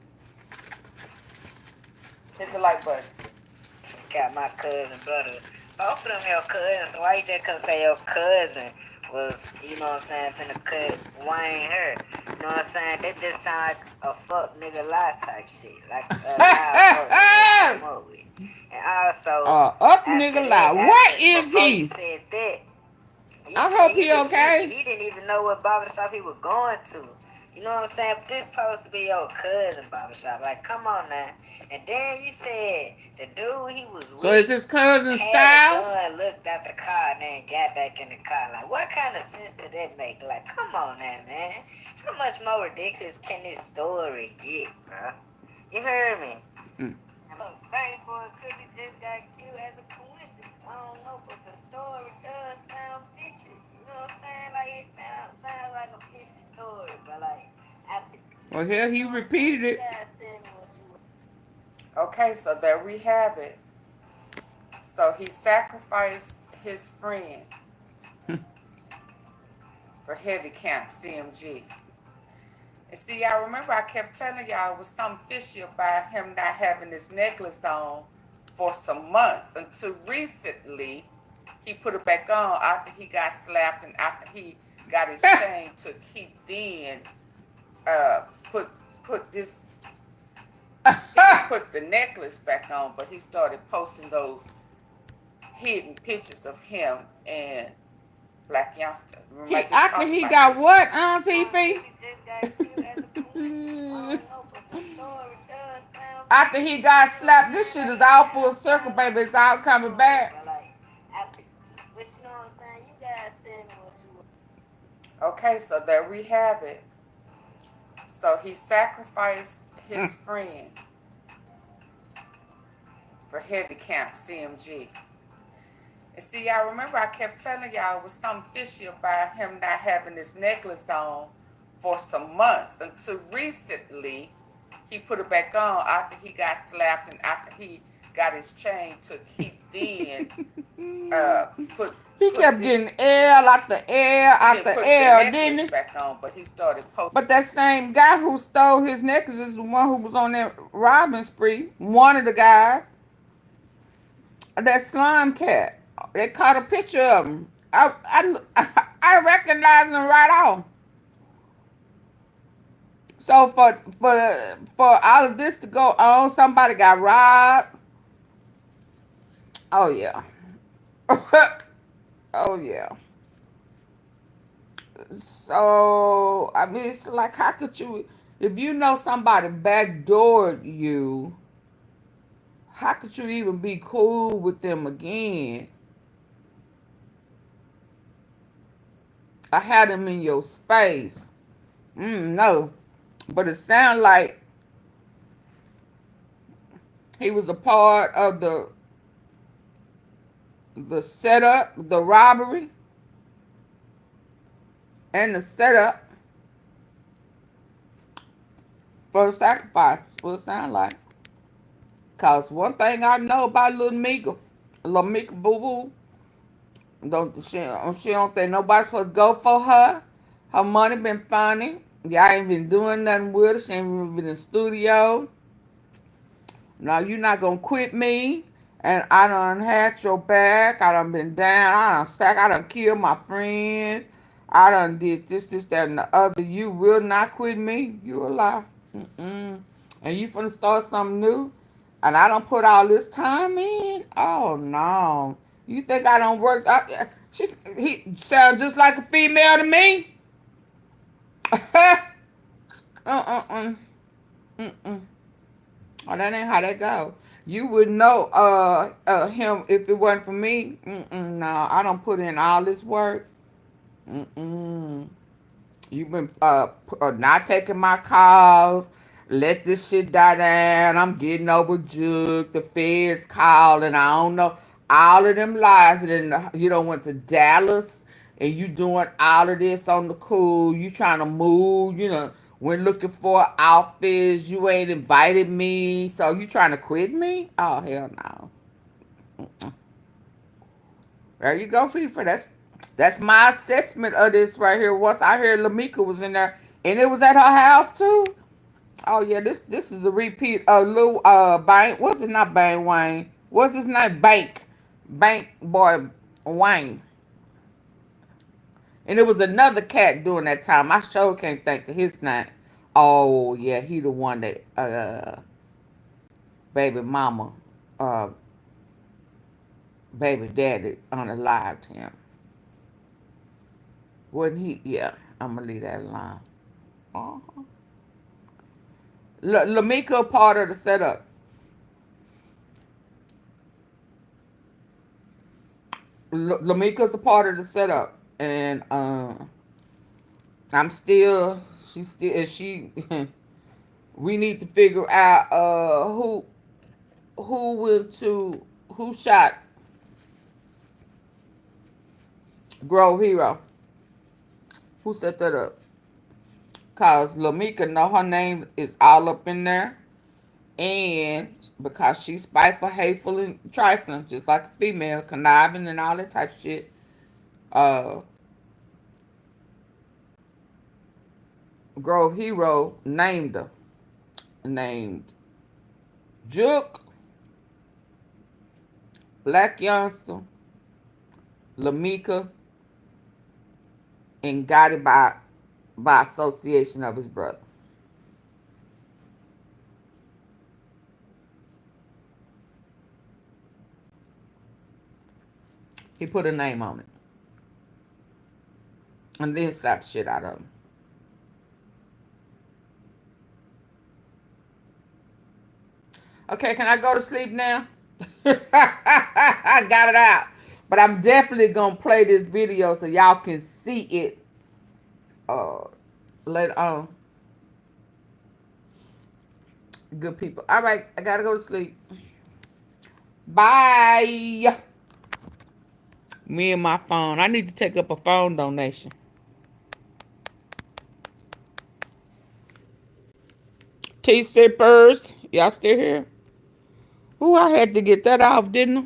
Hit the like button. Got my cousin brother. Both of them your cousins. So why you just couldn't say your cousin was, you know what I'm saying, finna cut Wayne hair? You know what I'm saying? That just sound like a fuck nigga lie type shit. Like a lie fuck nigga come up with. And also, up nigga lie. What is he? You said that. I hope he okay. He didn't even know what barbershop he was going to. You know what I'm saying? This supposed to be your cousin barbershop. Like, come on now. And then you said the dude he was with. So is his cousin Styles? Looked at the car and then got back in the car. Like, what kind of sense did that make? Like, come on now, man. How much more ridiculous can this story get, bro? You heard me? Look, baseball could have just got killed as a coincidence. I don't know, but the story does sound fishy. You know what I'm saying? Like, it sounds like a fishy story, but like, well, here he repeated it. Okay, so there we have it. So he sacrificed his friend for Heavy Camp CMG. And see, y'all remember I kept telling y'all it was something fishy about him not having his necklace on for some months until recently he put it back on after he got slapped and after he got his chain to keep then put this he put the necklace back on, but he started posting those hidden pictures of him and Black Youngster. After he got what, AunTeaFee? After he got slapped, this shit is all full circle, baby. It's all coming back. Okay, so there we have it. So he sacrificed his friend for Heavy Camp CMG. And see, y'all remember I kept telling y'all it was something fishy about him not having his necklace on for some months until recently he put it back on after he got slapped and after he got his chain to keep then he kept getting air after air after air, didn't he? Back on, but he started posting. But that same guy who stole his necklace is the one who was on that robbing spree. One of the guys. That slime cat. They caught a picture of him. I recognized him right off. So for all of this to go on, somebody got robbed. Oh yeah. Oh yeah. So I mean, it's like, how could you, if you know somebody backdoored you, how could you even be cool with them again? I had them in your space. No. But it sounded like he was a part of the setup, the robbery, and the setup for the sacrifice. What it sound like. Cause one thing I know about little Migo Boo Boo, she don't think nobody's supposed to go for her. Her money been funny. Y'all ain't been doing nothing with her. She ain't even been in the studio. Now you not gonna quit me. And I done had your back. I done been down. I done killed my friend. I done did this, that, and the other. You will not quit me. You a lie. And you finna start something new. And I done put all this time in. Oh no. You think I don't work? He sound just like a female to me. Oh, that ain't how that go. You would know him if it wasn't for me. No, I don't put in all this work. You've been not taking my calls. Let this shit die down. I'm getting over jug. The feds calling. I don't know. All of them lies. And then you don't went to Dallas and you doing all of this on the cool. You trying to move. You know, when looking for outfits. You ain't invited me. So you trying to quit me? Oh, hell no. There you go, FIFA. That's my assessment of this right here. Once I heard Lamika was in there, and it was at her house too. Oh yeah, this is a repeat of Lil Bank. What's his not Bang Wayne? What's his name? Bank boy Wayne. And it was another cat during that time. I sure can't think of his name. Oh yeah, he the one that baby mama, uh baby daddy unalived him. Wasn't he? Yeah, I'm gonna leave that alone. Uh-huh. Lamika part of the setup. Lamika's a part of the setup, and I'm still. She. We need to figure out who shot Grove Hero. Who set that up? Cause Lamika know her name is all up in there. And because she's spiteful, hateful, and trifling, just like a female, conniving and all that type of shit. Grove Hero named her. Named Juke, Black Youngster, Lamika, and got it by association of his brother. He put a name on it. And then slapped shit out of him. Okay, can I go to sleep now? I got it out. But I'm definitely going to play this video so y'all can see it later on. Good people. All right, I got to go to sleep. Bye. Me and my phone. I need to take up a phone donation. Tea sippers. Y'all still here? Ooh, I had to get that off, didn't I?